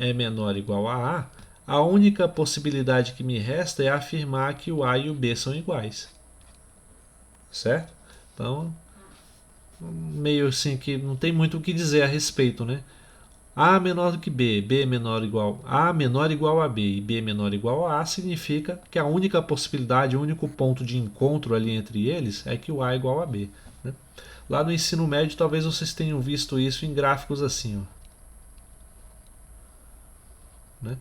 é menor ou igual a A única possibilidade que me resta é afirmar que o A e o B são iguais. Certo? Então, meio assim que não tem muito o que dizer a respeito, né? A menor do que B, B menor ou igual A menor ou igual a B e B menor ou igual a A significa que a única possibilidade, o único ponto de encontro ali entre eles é que o A é igual a B. Né? Lá no ensino médio talvez vocês tenham visto isso em gráficos assim. Ó. Né?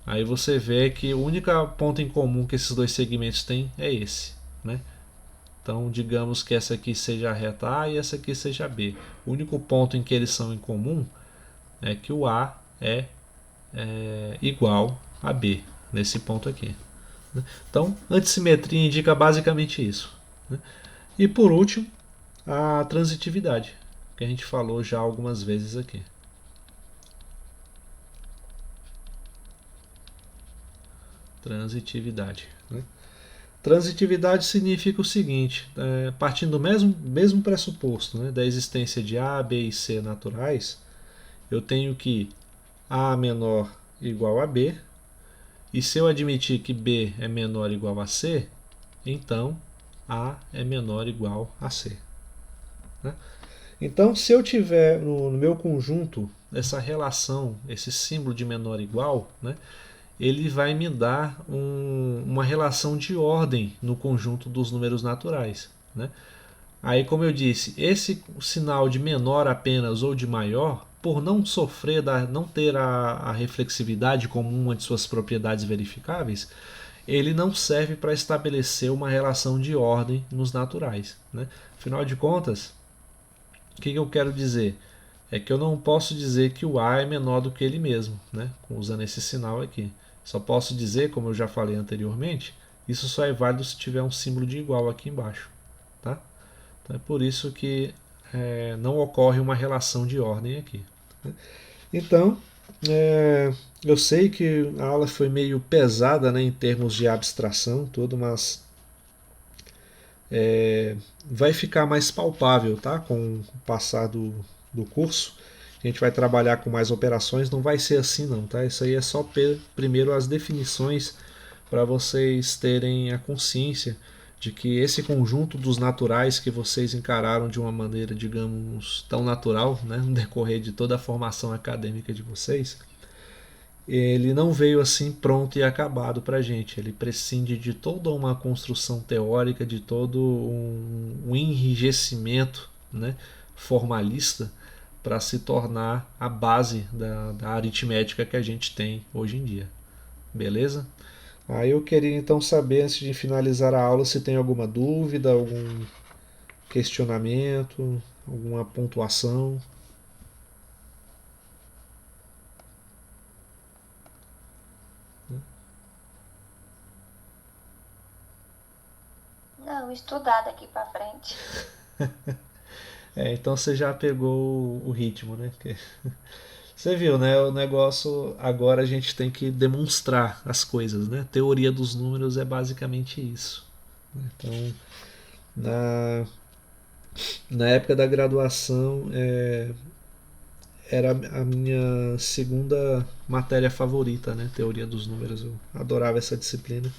Aí você vê que o único ponto em comum que esses dois segmentos têm é esse. Né? Então digamos que essa aqui seja a reta A e essa aqui seja a B. O único ponto em que eles são em comum é que o A é igual a B, nesse ponto aqui. Então, antissimetria indica basicamente isso. E por último, a transitividade, que a gente falou já algumas vezes aqui. Transitividade. Transitividade significa o seguinte, partindo do mesmo pressuposto, da existência de A, B e C naturais, eu tenho que A menor igual a B, e se eu admitir que B é menor ou igual a C, então A é menor ou igual a C. Então, se eu tiver no meu conjunto essa relação, esse símbolo de menor ou igual, ele vai me dar uma relação de ordem no conjunto dos números naturais. Aí, como eu disse, esse sinal de menor apenas ou de maior, por não sofrer, não ter a reflexividade como uma de suas propriedades verificáveis, ele não serve para estabelecer uma relação de ordem nos naturais. Afinal de contas, o que eu quero dizer? É que eu não posso dizer que o A é menor do que ele mesmo, usando esse sinal aqui. Só posso dizer, como eu já falei anteriormente, isso só é válido se tiver um símbolo de igual aqui embaixo. Tá? Então é por isso que não ocorre uma relação de ordem aqui. Então, eu sei que a aula foi meio pesada, em termos de abstração, tudo, mas vai ficar mais palpável, tá? Com o passar do curso. A gente vai trabalhar com mais operações, não vai ser assim não, tá? Isso aí é só primeiro as definições para vocês terem a consciência de que esse conjunto dos naturais que vocês encararam de uma maneira, digamos, tão natural, no decorrer de toda a formação acadêmica de vocês, ele não veio assim pronto e acabado para a gente. Ele prescinde de toda uma construção teórica, de todo um enrijecimento, formalista, para se tornar a base da aritmética que a gente tem hoje em dia. Beleza? Aí eu queria então saber, antes de finalizar a aula, se tem alguma dúvida, algum questionamento, alguma pontuação. Não, estudar daqui para frente. Então você já pegou o ritmo, Porque você viu, o negócio agora a gente tem que demonstrar as coisas, Teoria dos números é basicamente isso. Então, na época da graduação, era a minha segunda matéria favorita, Teoria dos números. Eu adorava essa disciplina.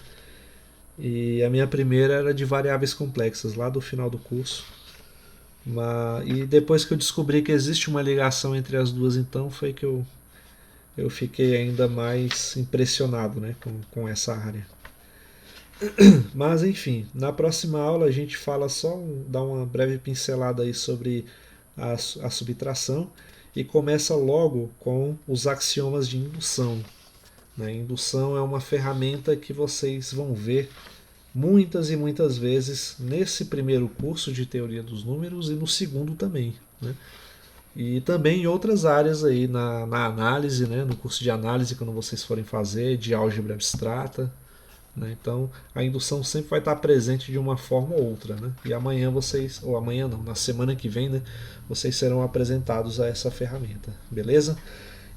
E a minha primeira era de variáveis complexas, lá do final do curso. E depois que eu descobri que existe uma ligação entre as duas, então foi que eu fiquei ainda mais impressionado, com essa área. Mas enfim, na próxima aula a gente fala dá uma breve pincelada aí sobre a subtração e começa logo com os axiomas de indução. Indução é uma ferramenta que vocês vão ver muitas e muitas vezes nesse primeiro curso de teoria dos números e no segundo também. E também em outras áreas aí, na análise, no curso de análise, quando vocês forem fazer, de álgebra abstrata. Então a indução sempre vai estar presente de uma forma ou outra. E amanhã vocês, ou amanhã não, na semana que vem, vocês serão apresentados a essa ferramenta. Beleza?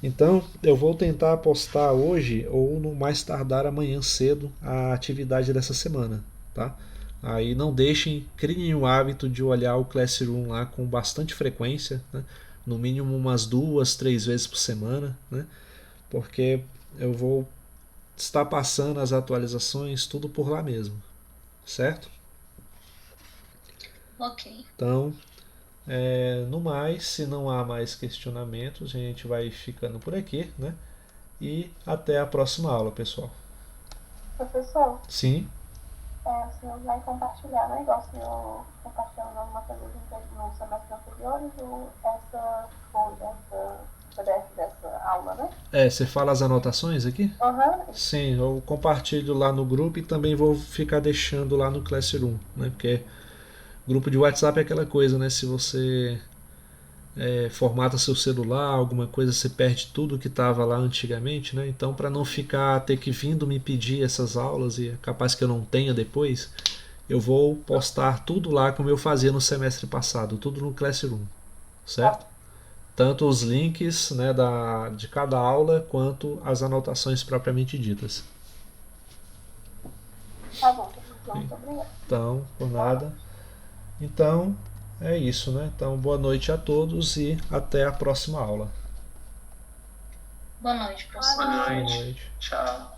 Então, eu vou tentar postar hoje ou no mais tardar amanhã cedo a atividade dessa semana, tá? Aí não deixem, criem o hábito de olhar o Classroom lá com bastante frequência, no mínimo umas 2, 3 vezes por semana, porque eu vou estar passando as atualizações tudo por lá mesmo, certo? Ok. Então, no mais, se não há mais questionamentos, a gente vai ficando por aqui, E até a próxima aula, pessoal. Professor, Sim. o senhor vai compartilhar, igual o senhor compartilhou no material no semestre anteriores, essa PDF dessa aula, Você fala as anotações aqui? Sim, eu compartilho lá no grupo e também vou ficar deixando lá no Classroom, Porque grupo de WhatsApp é aquela coisa, se você formata seu celular, alguma coisa, você perde tudo que estava lá antigamente, né? Então, para não ficar ter que vindo me pedir essas aulas e é capaz que eu não tenha depois, eu vou postar tudo lá como eu fazia no semestre passado, tudo no Classroom, certo? Tanto os links, né, de cada aula quanto as anotações propriamente ditas. Tá bom, professor, muito obrigada. Então, por nada. Então, é isso, né? Então, boa noite a todos e até a próxima aula. Boa noite, professor. Boa Boa noite. noite. Tchau.